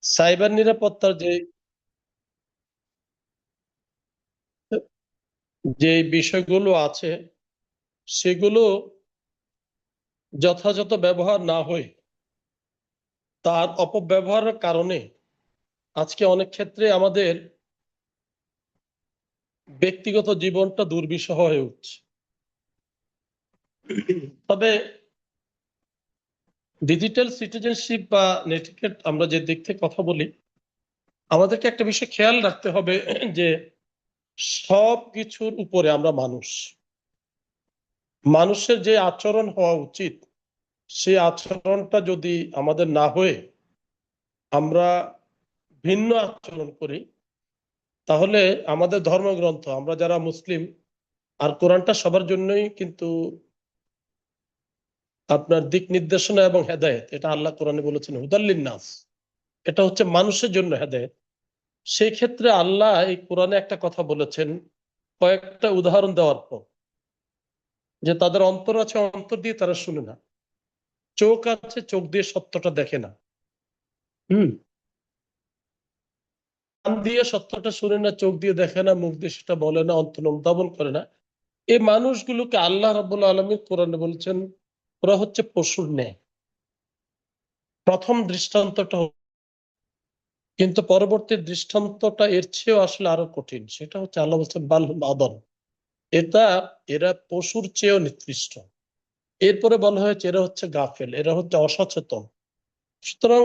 Cyber নিরাপত্তার যে যে বিষয়গুলো আছে সেগুলো যথাযথ ব্যবহার না হয়ে তার অপব্যবহারের কারণে আজকে অনেক ক্ষেত্রে আমাদের ব্যক্তিগত জীবনটা দুর্বিষহ হয়ে উঠছে। তবে ডিজিটাল সিটিজেনশিপ বা নেটিকেট আমরা যে দিক থেকে কথা বলি, আমাদেরকে একটা বিষয় খেয়াল রাখতে হবে যে সব কিছুর উপরে আমরা মানুষ, মানুষের যে আচরণ হওয়া উচিত সেই আচরণটা যদি আমাদের না হয়ে আমরা ভিন্ন আচরণ করি, তাহলে আমাদের ধর্মগ্রন্থ, আমরা যারা মুসলিম, আর কোরআনটা সবার জন্যই কিন্তু আপনার দিক নির্দেশনা এবং হেদায়েত, এটা আল্লাহ কোরআনে বলেছেন হুদাল্লিন নাস, এটা হচ্ছে মানুষের জন্য হেদায়েত। সেই ক্ষেত্রে আল্লাহ এই কোরআনে একটা কথা বলেছেন কয়েকটা উদাহরণ দেওয়ার পর, যে তাদের অন্তর আছে, অন্তর দিয়ে তারা শুনে না, চোখ আছে, চোখ দিয়ে সত্যটা দেখে না, হুম, কান দিয়ে সত্যটা শুনে না, চোখ দিয়ে দেখে না, মুখ দিয়ে সেটা বলে না, অন্তর অনুধাবন করে না। এই মানুষগুলোকে আল্লাহ রাব্বুল আলামিন কোরআনে বলছেন ওরা হচ্ছে পশুর ন্যায়। প্রথম দৃষ্টান্তটা, কিন্তু পরবর্তী দৃষ্টান্তটা এর চেয়েও আসলে আরো কঠিন। সেটা হচ্ছে আল্লাহ বলছেন বাল হুম আদল, এটা এরা পশুর চেয়েও নিকৃষ্ট। এরপরে বলা হয়েছে এরা হচ্ছে গাফেল, এরা হচ্ছে অসচেতন। সুতরাং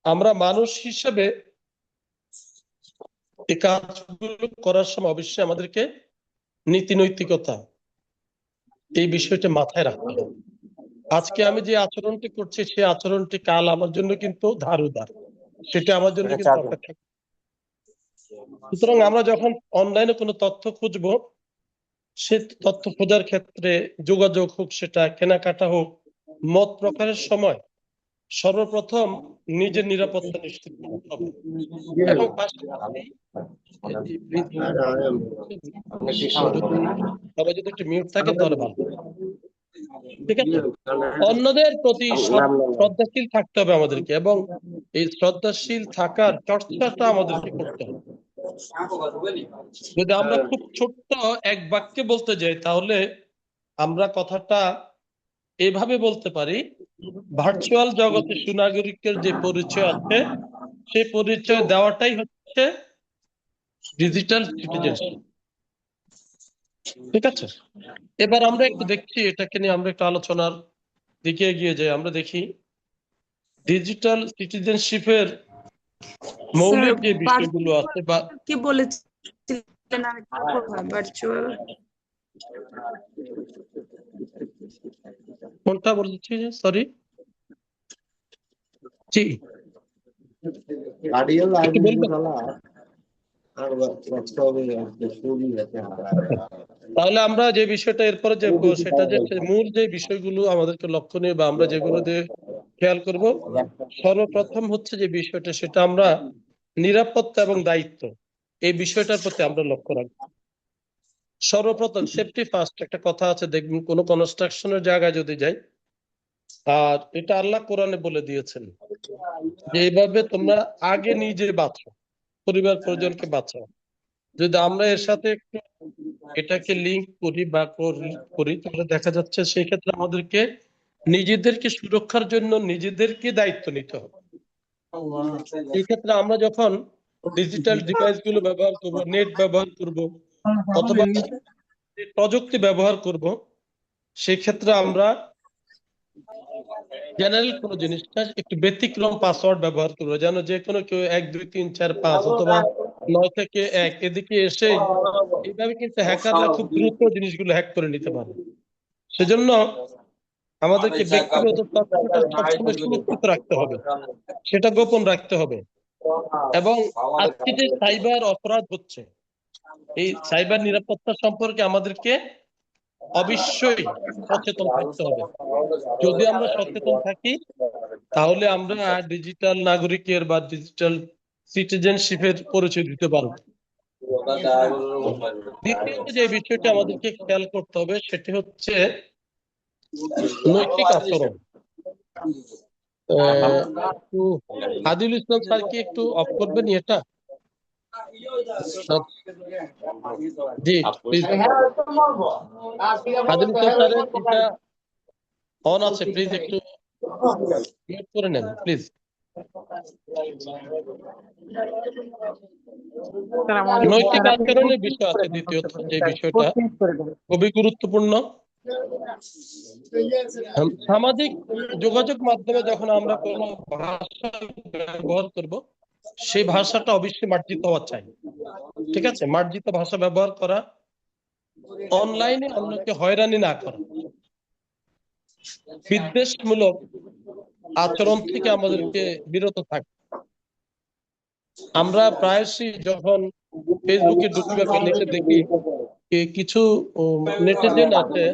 আমরা মানুষ হিসেবে এই কাজগুলো করার সময় অবশ্যই আমাদেরকে নীতি নৈতিকতা এই বিষয়টা মাথায় রাখতে হবে। আজকে আমি যে আচরণটি করছি সেই আচরণটি কাল আমার জন্য কিন্তু ধার উধার, সেটা আমার জন্য কিন্তু অপেক্ষা। সুতরাং আমরা যখন অনলাইনে কোনো তথ্য খুঁজবো, সে তথ্য খোঁজার ক্ষেত্রে যোগাযোগ হোক, সেটা কেনাকাটা হোক, মত প্রকাশের সময় সর্বপ্রথম নিজের নিরাপত্তা নিশ্চিত করতে হবে। এবং পাশাপাশি সবাই যদি একটু মিউট থাকে তাহলে ভালো, ঠিক আছে। অন্যদের প্রতি শ্রদ্ধাশীল থাকতে হবে আমাদেরকে, এবং এই শ্রদ্ধাশীল থাকার চর্চাটা আমাদেরকে করতে হবে। যদি আমরা খুব ছোট্ট এক বাক্যে বলতে যাই, তাহলে আমরা কথাটা এভাবে বলতে পারি, ভার্চুয়াল জগতে সুনাগরিকের যে পরিচয় আছে সেই পরিচয় দেওয়াটাই হচ্ছে ডিজিটাল সিটিজেনশিপ, ঠিক আছে। এবার আমরা একটু দেখছি, এটাকে নিয়ে আমরা একটু আলোচনার দিকে এগিয়ে যাই। আমরা দেখি ডিজিটাল সিটিজেনশিপের স্যার মৌলিক যে বিষয়গুলো আছে বা কি বলেছিলেন ভার্চুয়াল, কোনটা বলছি, সরি, জি একটু বলবেন। তাহলে আমরা যে বিষয়টা এরপরে যে সেটা যে মূল যে বিষয়গুলো আমাদেরকে লক্ষণীয় বা আমরা যেগুলো দিয়ে খেয়াল করব, সর্বপ্রথম হচ্ছে যে বিষয়টা, সেটা আমরা নিরাপত্তা এবং দায়িত্ব, এই বিষয়টার প্রতি আমরা লক্ষ্য রাখবো। সর্বপ্রথম সেফটি ফার্স্ট একটা কথা আছে, দেখবেন কোনো কনস্ট্রাকশনের জায়গায় যদি যাই, আর এটা আল্লাহ কোরআনে বলে দিয়েছেন যে এইভাবে তোমরা আগে নিজে বাঁচো, পরিবার পরিজনকে বাঁচাও। যদি আমরা এর সাথে একটু এটাকে লিঙ্ক করি বা করি, তাহলে দেখা যাচ্ছে সেই ক্ষেত্রে আমাদেরকে নিজেদেরকে সুরক্ষার জন্য নিজেদেরকে দায়িত্ব নিতে হবে। এই ক্ষেত্রে আমরা যখন ডিজিটাল ডিভাইস গুলো ব্যবহার করব, নেট ব্যবহার করব, অথবা প্রযুক্তি ব্যবহার করব, সেই ক্ষেত্রে আমরা জেনারেল কোনো জিনিসটা একটু ব্যতিক্রম পাসওয়ার্ড ব্যবহার করবো, যেন যে কোনো কেউ 1 2 3 4 5 অথবা 9 থেকে 1 এদিকে এসে এইভাবে কিন্তু হ্যাকাররা খুব দ্রুত জিনিসগুলো হ্যাক করে নিতে পারে। সেজন্য আমাদেরকে ব্যক্তিগত তথ্যটা সবসময় সুরক্ষিত রাখতে হবে, সেটা গোপন রাখতে হবে। এবং আজকে যে সাইবার অপরাধ হচ্ছে, এই সাইবার নিরাপত্তা সম্পর্কে আমাদেরকে অবশ্যই সচেতন থাকতে হবে। যদি আমরা সচেতন থাকি, তাহলে আমরা ডিজিটাল নাগরিকের বা ডিজিটাল সিটিজেনশিপের পরিচয় দিতে পারবো। দ্বিতীয়ত যে বিষয়টা আমাদেরকে খেয়াল করতে হবে সেটি হচ্ছে নৈতিক আচরণ। একটু আদিল ইসলাম স্যার কি একটু অফ করবেন এটা? জি প্লিজ, আদিল ইসলাম স্যারের এটা অন আছে, প্লিজ একটু মিউট করে নেন প্লিজ। নৈতিক আচরণের বিষয় আছে দ্বিতীয়ত, যে বিষয়টা খুবই গুরুত্বপূর্ণ। সামাজিক যোগাযোগ মাধ্যমে যখন আমরা কোনো ভাষা ব্যবহার করব, সেই ভাষাটা অবশ্যই মার্জিত হওয়া চাই। ঠিক আছে, মার্জিত ভাষা ব্যবহার করা, অনলাইনে অন্যকে হয়রানি না করা, বিদ্বেষমূলক আচরণ থেকে আমাদেরকে বিরত থাকতে। আমরা প্রায়শই যখন ফেসবুকে ঢুকি বা নেটে দেখি, কিছু নেটিজেন আছে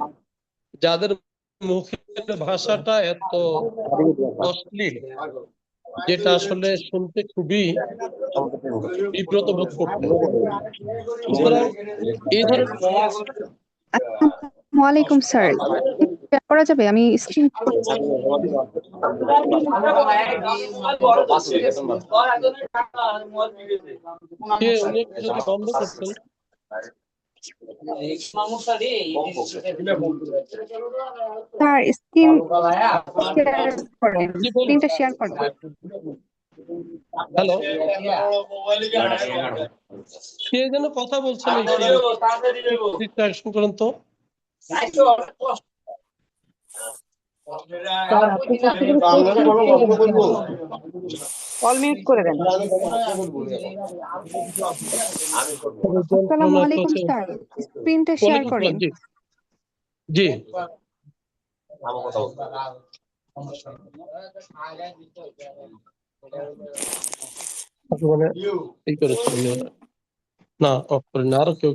যাদের মুখের ভাষাটা এত অশ্লীল, যেটা আসলে শুনতে খুবই বিব্রত বোধ করতে। সুতরাং এই ধরনের আসসালামু আলাইকুম স্যার, শেয়ার করা যাবে? আমি স্ক্রিন উনি একটু যদি বন্ধ করতেন। স্যার স্ক্রিন শেয়ার করেন, স্ক্রিনটা শেয়ার করেন। হ্যালো, কে যেন কথা বলছেন, করেন তো। অল মিউট করে দেন। আসসালামু আলাইকুম স্যার, স্ক্রিনটা শেয়ার করেন। জি জি, মানে এই করেছেন না, অফ করেন, আরো কেউ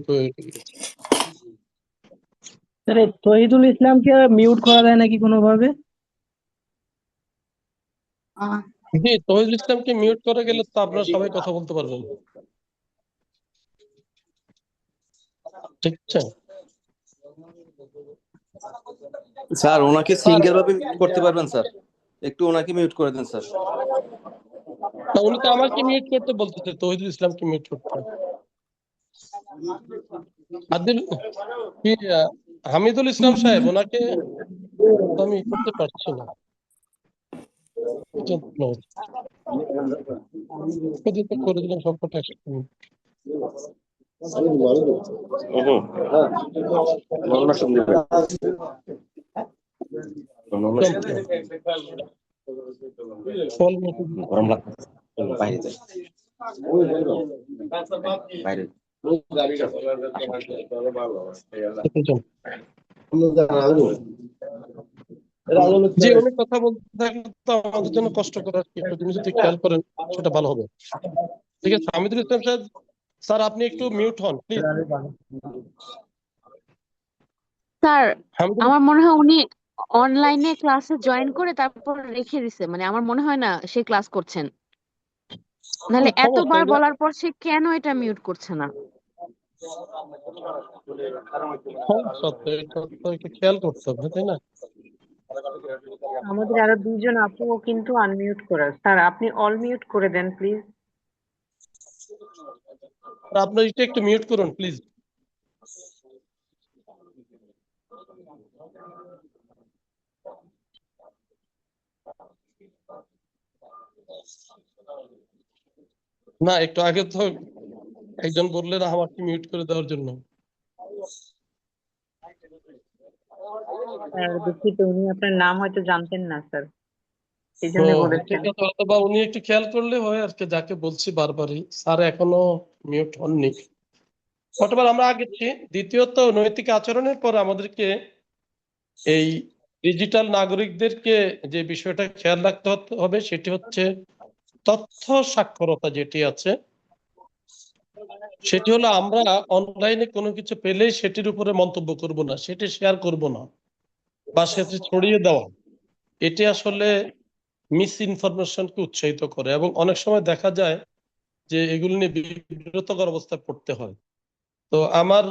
তহিদুল ইসলামকে মিউট করা যায় নাকি কোনোভাবে? জি, তহিদুল ইসলামকে মিউট করে গেলে তো আপনারা সবাই কথা বলতে পারবেন। ঠিক আছে স্যার, ওনাকে সিঙ্গেল ভাবে মিউট করতে পারবেন স্যার? একটু ওনাকে মিউট করে দেন স্যার। উনি তো আমাকে মিউট করতে বলতেছে, তহিদুল ইসলামকে মিউট করতে। আদিল কি হামিদুল ইসলাম সাহেব, ওনাকে আমি করতে পারছি না। করে দিলাম সবকটা। যে অনেক কথা বলতে থাকলে তো আমাদের জন্য কষ্ট করার একটু জিনিস যদি খেয়াল করেন সেটা ভালো হবে। ঠিক আছে, হামিদুল ইসলাম সাহেব স্যার, আপনি একটু মিউট হন প্লিজ। স্যার, আমার মনে হয় উনি অনলাইনে ক্লাসে জয়েন করে তারপর রেখে দিছে, মানে আমার মনে হয় না সে ক্লাস করছেন। নাহলে এতবার বলার পর সে কেন এটা মিউট করছে না? খেয়াল করতে হবে, তাই না? আমাদের আরো দুইজন আপুও কিন্তু আনমিউট করা। স্যার আপনি অল মিউট করে দেন প্লিজ। আপনার এটা একটু মিউট করুন প্লিজ। না, একটু আগে তো একজন বললেন আমাকে মিউট করে দেওয়ার জন্য। স্যার দুঃখিত, উনি আপনার নাম হয়তো জানতেন না স্যার, এই জন্য বলেছেন। অথবা উনি একটু খেয়াল করলে হয় আর কি, যাকে বলছি বারবারই, স্যার এখনো মিউট হননি। হোয়াটএভার, আমরা আগেছি। দ্বিতীয়ত, নৈতিক আচরণের পর আমাদেরকে এই ডিজিটাল নাগরিকদেরকে যে বিষয়টা খেয়াল রাখতে হবে সেটি হচ্ছে তথ্য সাক্ষরতা। যেটি আছে সেটি হলো আমরা অনলাইনে কোনো কিছু পেলেই সেটির উপরে মন্তব্য করব না, সেটি শেয়ার করব না বা সেটি ছড়িয়ে দেওয়া। এটি আসলে মিস ইনফরমেশনকে উৎসাহিত করে এবং অনেক সময় দেখা যায় যে এগুলো নিয়ে বিব্রতকর অবস্থায় পড়তে হয়। তো আমার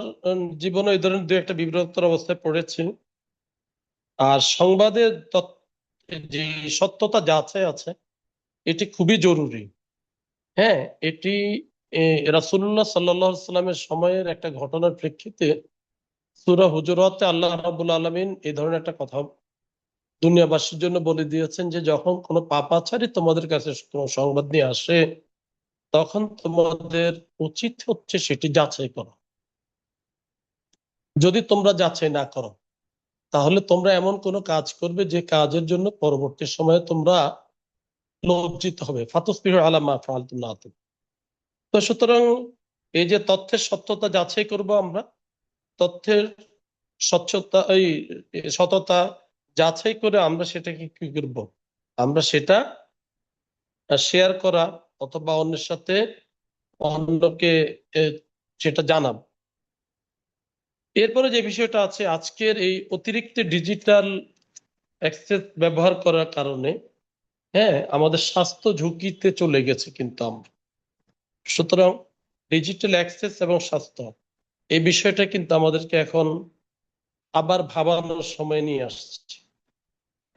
জীবনে এই ধরনের দু একটা বিব্রতকর অবস্থায় পড়েছি। আর সংবাদে যে সত্যতা যাচাই আছে এটি খুবই জরুরি। হ্যাঁ, এটি রাসূলুল্লাহ সাল্লাল্লাহু আলাইহি সাল্লামের সময়ের একটা ঘটনার প্রেক্ষিতে সূরা হুজুরাতে আল্লাহ রাব্বুল আলামিন এই ধরনের একটা কথা দুনিয়াবাসীর জন্য বলে দিয়েছেন যে যখন কোনো পাপাচারী তোমাদের কাছে কোনো সংবাদ নিয়ে আসে তখন তোমাদের উচিত হচ্ছে সেটি যাচাই করা। যদি তোমরা যাচাই না করো তাহলে তোমরা এমন কোনো কাজ করবে যে কাজের জন্য পরবর্তী সময়ে তোমরা লজ্জিত হবে। ফাতুসবিহু আলা মা ফাআলতুম নাদিম। তো সুতরাং এই যে তথ্যের সত্যতা যাচাই করব আমরা, তথ্যের স্বচ্ছতা সততা যাচাই করে আমরা সেটাকে কি করব, আমরা সেটা শেয়ার করা অথবা অন্যের সাথে অন্যকে সেটা জানাবো। এরপরে যে বিষয়টা আছে, আজকের এই অতিরিক্ত ডিজিটাল অ্যাক্সেস ব্যবহার করার কারণে হ্যাঁ আমাদের স্বাস্থ্য ঝুঁকিতে চলে গেছে কিন্তু আমরা। সুতরাং ডিজিটাল অ্যাক্সেস এবং স্বাস্থ্য এই বিষয়টা কিন্তু আমাদেরকে এখন আবার ভাবানোর সময় নিয়ে আসছে।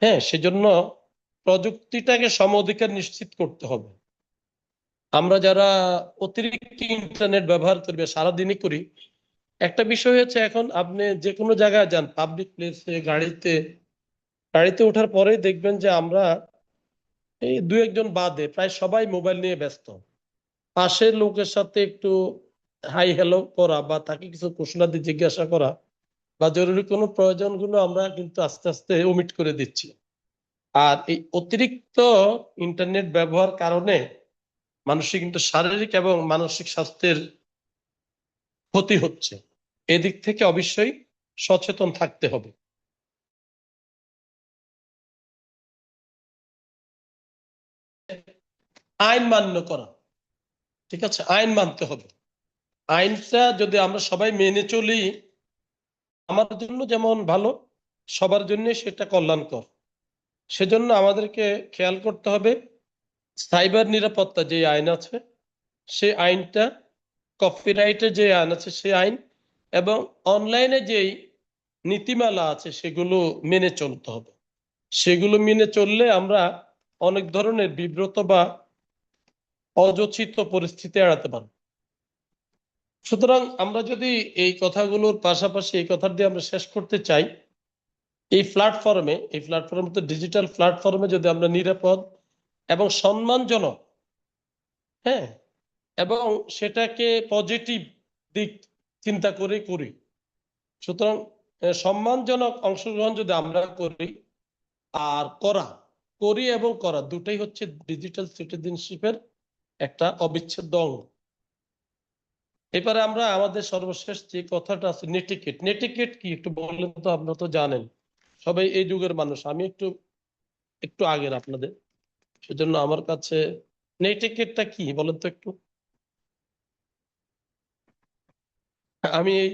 হ্যাঁ, সেজন্য প্রযুক্তিটাকে সমঅধিকার নিশ্চিত করতে হবে। আমরা যারা অতিরিক্ত ইন্টারনেট ব্যবহার করবে সারাদিনই করি, একটা বিষয় হচ্ছে এখন আপনি যে কোনো জায়গায় যান, পাবলিক প্লেসে, গাড়িতে ওঠার পরেই দেখবেন যে আমরা এই দু একজন বাদে প্রায় সবাই মোবাইল নিয়ে ব্যস্ত। পাশের লোকের সাথে একটু হাই হ্যালো করা বা তাকে কিছু প্রশ্নাদি জিজ্ঞাসা করা বা জরুরি কোনো প্রয়োজনগুলো আমরা কিন্তু আস্তে আস্তে ওমিট করে দিচ্ছি। আর এই অতিরিক্ত ইন্টারনেট ব্যবহার কারণে মানুষের কিন্তু শারীরিক এবং মানসিক স্বাস্থ্যের ক্ষতি হচ্ছে। এদিক থেকে অবশ্যই সচেতন থাকতে হবে। আইন মান্য করা, ঠিক আছে, আইন মানতে হবে। আইনটা যদি আমরা সবাই মেনে চলি আমার জন্য যেমন ভালো, সবার জন্য সেটা কল্যাণকর। সেজন্য আমাদেরকে খেয়াল করতে হবে সাইবার নিরাপত্তা যে আইন আছে সেই আইনটা, কপিরাইটের যে আইন আছে সেই আইন, এবং অনলাইনে যেই নীতিমালা আছে সেগুলো মেনে চলতে হবে। সেগুলো মেনে চললে আমরা অনেক ধরনের বিব্রত বা অযথিত পরিস্থিতি এড়াতে পারব। সুতরাং আমরা যদি এই কথাগুলোর পাশাপাশি এই কথা দিয়ে আমরা শেষ করতে চাই, এই প্ল্যাটফর্মে তো ডিজিটাল প্ল্যাটফর্মে যদি আমরা নিরাপদ এবং সম্মানজনক, হ্যাঁ, এবং সেটাকে পজিটিভ দিক চিন্তা করে করি, সুতরাং সম্মানজনক অংশগ্রহণ যদি আমরা করি আর করি এবং করা দুটাই হচ্ছে ডিজিটাল সিটিজেনশিপের একটা অবিচ্ছেদ্য অঙ্গ। এবারে আমরা আমাদের সর্বশেষ যে কথাটা আছে নেটিকেট কি একটু বললেন তো? আপনারা তো জানেন সবাই এই যুগের মানুষ, আমি একটু আগের আপনাদের, সেজন্য আমার কাছে নেটিকেটটা কি বলেন তো একটু। আমি এই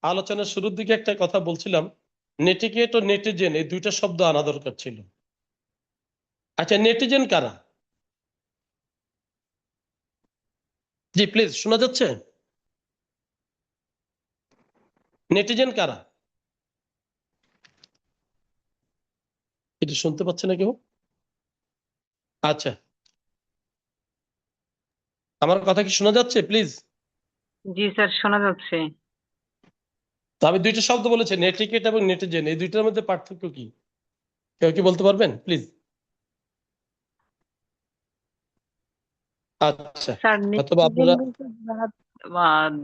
আলোচনার শুরুর দিকে একটা কথা বলছিলাম, নেটিকেট ও নেটিজেন এই দুইটা শব্দ আনা দরকার ছিল। আচ্ছা, নেটিজেন কারা? জি প্লিজ, শোনা যাচ্ছে? নেটিজেন কারা? এটা শুনতে পাচ্ছে না কেউ? আচ্ছা, আমার কথা কি শোনা যাচ্ছে প্লিজ? জি স্যার, শোনা যাচ্ছে। তো আমি দুইটা শব্দ বলেছি, নেটিকেট এবং নেটিজেন, এই দুইটার মধ্যে পার্থক্য কি কেউ কি বলতে পারবেন প্লিজ? আচ্ছা, স্যার অথবা আপনারা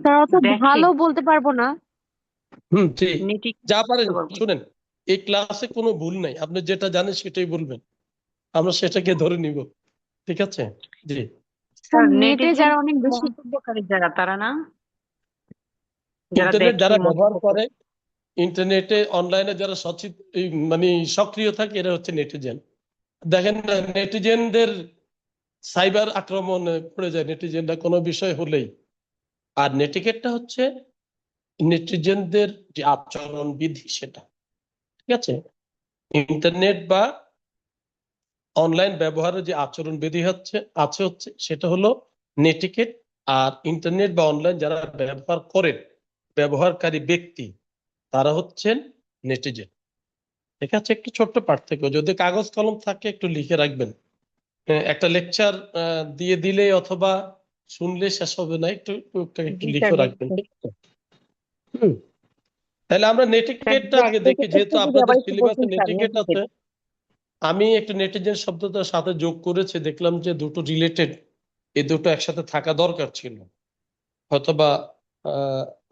তারা তো দেখে ভালো বলতে পারবো না। জি নেটিকেট যা পারেন বুঝতে পারবো। শুনেন, এই ক্লাসে কোনো ভুল নাই, আপনি যেটা জানেন সেটাই বলবেন, আমরা সেটাকে ধরে নিব, ঠিক আছে? জি, স্যার নেটে নেটিজেন যারা অনেক বেশি মন্তব্যকারী যারা, তারা না, যারা ইন্টারনেট দেখে যারা ব্যবহার মন্তব্য করে, করে। ইন্টারনেটে অনলাইনে যারা মানে সক্রিয় থাকে, এরা হচ্ছে নেটিজেন। দেখেন না, নেটিজেনদের সাইবার আক্রমণে পড়ে যায় নেটিজেনরা কোনো বিষয় হলেই। আর নেটিকেটটা হচ্ছে নেটিজেনদের যে আচরণ বিধি সেটা, ঠিক আছে? ইন্টারনেট বা অনলাইন ব্যবহারের যে আচরণ বিধি হচ্ছে সেটা হলো নেটিকেট। আর ইন্টারনেট বা অনলাইন যারা ব্যবহার করেন, ব্যবহারকারী ব্যক্তি, তারা হচ্ছেন নেটিজেন। ঠিক আছে, একটু ছোট্ট পার্থক্য। যদি কাগজ কলম থাকে একটু লিখে রাখবেন। একটা লেকচার দিয়ে দিলে অথবা শুনলে শেষ হবে না, একটু একটু একটু জি লিখে স্যার, রাখবেন। লিখছি। ঠিক আছে? হুম। তাহলে আমরা স্যার, নেটিকেটটা আগে দেখি, অ্যাক্টিভিটিটা যেহেতু একটু যদি আপনাদের আবার একটু সিলেবাসে বলতেন স্যার, নেটিকেট নেটিকেট। আছে। আমি একটা নেটিজেন শব্দটার সাথে যোগ করেছি, দেখলাম যে দুটো রিলেটেড, এই দুটো একসাথে থাকা দরকার ছিল। হয়তোবা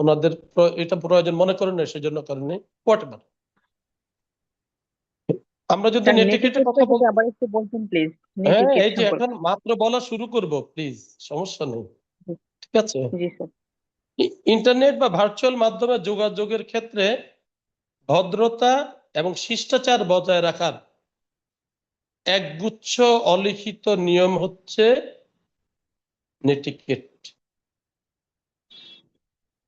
ওনাদের এটা প্রয়োজন মনে করেন না, সেজন্য করেননি, হোয়াটএভার। আমরা যদি স্যার, নেটিকেটের নেটিকেটটা কথা যদি বলতে, আবার একটু বলতেন প্লিজ, হ্যাঁ নেটিকেট এই যে সম্পর্কে। এখন মাত্র বলা শুরু করব, প্লিজ, সমস্যা নেই। ঠিক আছে। জি স্যার। ইন্টারনেট বা ভার্চুয়াল মাধ্যমে যোগাযোগের ক্ষেত্রে ভদ্রতা এবং শিষ্টাচার বজায় রাখার একগুচ্ছ অলিখিত নিয়ম হচ্ছে নেটিকেট।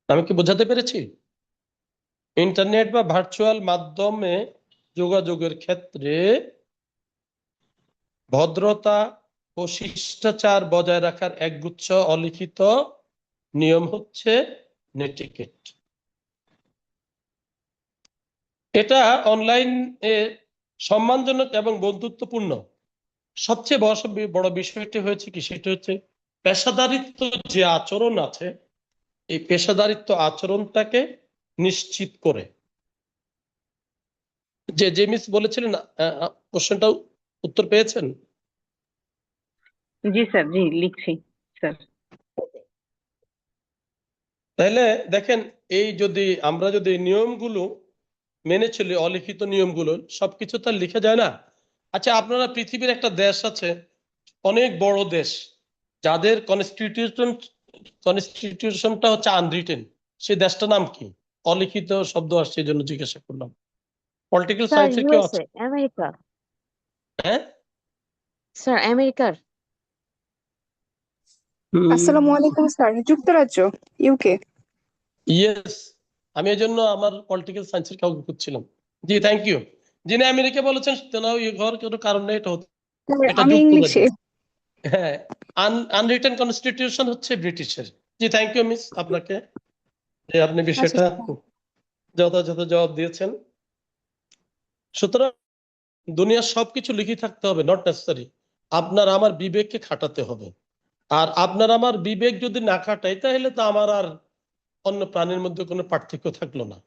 আমি কি বোঝাতে পেরেছি? ইন্টারনেট বা ভার্চুয়াল মাধ্যমে যোগাযোগের ক্ষেত্রে ভদ্রতা ও শিষ্টাচার বজায় রাখার একগুচ্ছ অলিখিত নিয়ম হচ্ছে নেটিকেট। এটা অনলাইনে সম্মানজনক এবং বন্ধুত্বপূর্ণ। সবচেয়ে বড় বিষয়টি হয়েছে কি, সেটা হচ্ছে পেশাদারিত্ব যে আচরণ আছে, এই পেশাদারিত্ব আচরণটাকে নিশ্চিত করে। যে জেমিস বলেছিলেন, কোশ্চেনটা উত্তর পেয়েছেন? জি স্যার, জি লিখছি স্যার। তাহলে দেখেন, এই যদি আমরা যদি এই নিয়মগুলো মেনে চলি, অলিখিত নিয়মগুলো, সবকিছু তো আর লিখে যায় না। আচ্ছা, আপনারা পৃথিবীর একটা দেশ আছে, অনেক বড় দেশ, যাদের কনস্টিটিউশনটা হচ্ছে আনরিটেন, সেই দেশটার নাম কি? অলিখিত শব্দ আসছে, এই জন্য জিজ্ঞাসা করলাম। পলিটিক্যাল স্যার সায়েন্সের কেউ আছে? USA, America. হ্যাঁ। স্যার আমেরিকার। আসসালামু আলাইকুম স্যার, যুক্তরাজ্য, ইউকে। ইয়েস। আমি এই জন্য আমার পলিটিক্যাল সায়েন্সের কাউকে খুঁজছিলাম। জি, থ্যাংক ইউ। যিনি আমেরিকা বলেছেন তেনাও ইয়ে হওয়ার কোনো কারণ নেই, এটা এটা আমি যুক্তরাজ্য। ইংলিশে। হ্যাঁ, আনরিটেন কনস্টিটিউশন হচ্ছে ব্রিটিশের। জি, থ্যাংক ইউ মিস, আপনাকে যে আপনি আচ্ছা বিষয়টা স্যার। যথাযথ জবাব দিয়েছেন। সুতরাং দুনিয়ার সবকিছু লিখে থাকতে হবে নট নেসেসারি, আপনার আমার বিবেককে খাটাতে হবে। আর আপনার আমার বিবেক যদি না খাটাই, তাহলে তো আমার আর অন্য প্রাণীর মধ্যে কোনো পার্থক্য থাকলো না।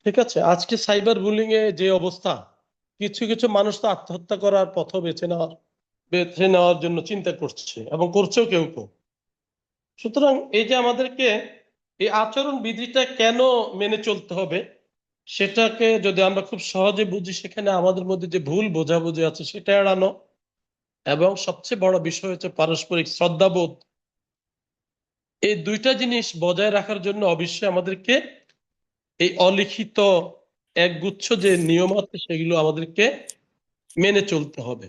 ঠিক আছে। আজকে সাইবার বুলিং এ যে অবস্থা, কিছু কিছু মানুষ তো আত্মহত্যা করার পথ বেছে নেওয়ার জন্য চিন্তা করছে এবং করছেও কেউ কেউ। সুতরাং এই যে আমাদেরকে এই আচরণ বিধিটা কেন মেনে চলতে হবে, সেটাকে যদি আমরা খুব সহজে বুঝি, সেখানে আমাদের মধ্যে যে ভুল বোঝাবুঝি আছে সেটা এড়ানো, এবং সবচেয়ে বড় বিষয় হচ্ছে পারস্পরিক শ্রদ্ধাবোধ। এই দুইটা জিনিস বজায় রাখার জন্য অবশ্যই আমাদেরকে এই অলিখিত একগুচ্ছ যে নিয়ম আছে সেগুলো আমাদেরকে মেনে চলতে হবে।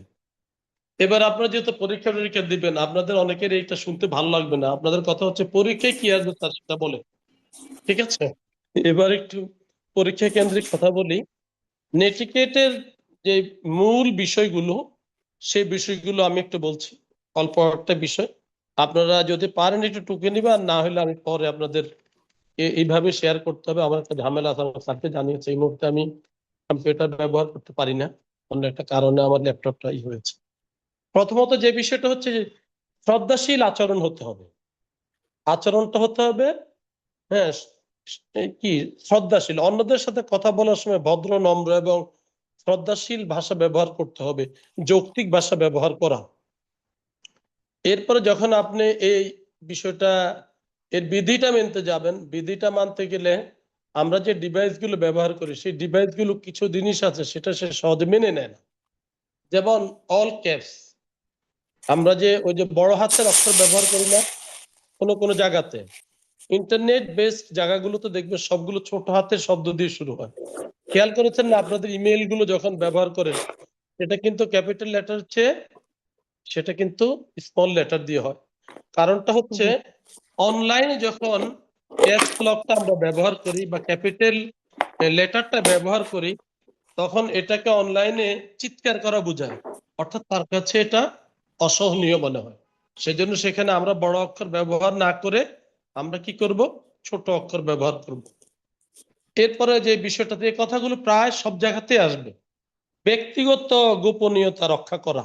এবার আপনারা যেহেতু পরীক্ষা নিরীক্ষা দিবেন, আপনাদের অনেকের এইটা শুনতে ভালো লাগবে না। আপনাদের কথা হচ্ছে পরীক্ষায় কি আসবে তার সেটা বলে। ঠিক আছে। এবার একটু পরীক্ষা কেন্দ্রিক কথা বলি। নেটিকেটের যে মূল বিষয়গুলো, সেই বিষয়গুলো আমি একটু বলছি, অল্প একটা বিষয়। আপনারা যদি পারেন একটু টুকে নিবেন, আর না হলে আমি পরে আপনাদের এইভাবে শেয়ার করতে হবে। আমার একটা ঝামেলা আছে, আমার স্যারকে জানিয়েছে, এই মুহূর্তে আমি কম্পিউটার ব্যবহার করতে পারি না, অন্য একটা কারণে আমার ল্যাপটপটাই হয়েছে। প্রথমত যে বিষয়টা হচ্ছে যে শ্রদ্ধাশীল আচরণ হতে হবে। আচরণটা হতে হবে, হ্যাঁ, কি, শ্রদ্ধাশীল। অন্যদের সাথে কথা বলার সময় ভদ্র, নম্র এবং শ্রদ্ধাশীল ভাষা ব্যবহার করতে হবে, যৌক্তিক ভাষা ব্যবহার করা। এরপরে যখন আপনি এই বিষয়টা, এর বিধিটা মানতে যাবেন, বিধিটা মানতে গেলে আমরা যে ডিভাইসগুলো ব্যবহার করি, সেই ডিভাইসগুলো কিছু জিনিস আছে সেটা সে সহজে মেনে নেয় না। যেমন অল ক্যাপস, আমরা যে ওই যে বড় হাতের অক্ষর ব্যবহার করি না কোনো কোনো জায়গাতে, ইন্টারনেট বেসড জায়গাগুলোতে দেখবে সবগুলো ছোট হাতের শব্দ দিয়ে শুরু হয়। খেয়াল করেছেন না, আপনাদের ইমেইল গুলো যখন ব্যবহার করেন, এটা কিন্তু ক্যাপিটাল লেটার চেয়ে সেটা কিন্তু স্মল লেটার দিয়ে হয়। কারণটা হচ্ছে অনলাইনে যখন ক্যাপস লকটা আমরা ব্যবহার করি বা ক্যাপিটাল লেটারটা ব্যবহার করি, তখন এটাকে অনলাইনে চিৎকার করা বোঝায়, অর্থাৎ তার কাছে এটা অসহনীয় মনে হয়। সেজন্য সেখানে আমরা বড় অক্ষর ব্যবহার না করে আমরা কি করব, ছোট অক্ষর ব্যবহার করব। এরপরে যে বিষয়টাতে, এই কথাগুলো প্রায় সব জায়গাতে আসবে, ব্যক্তিগত গোপনীয়তা রক্ষা করা,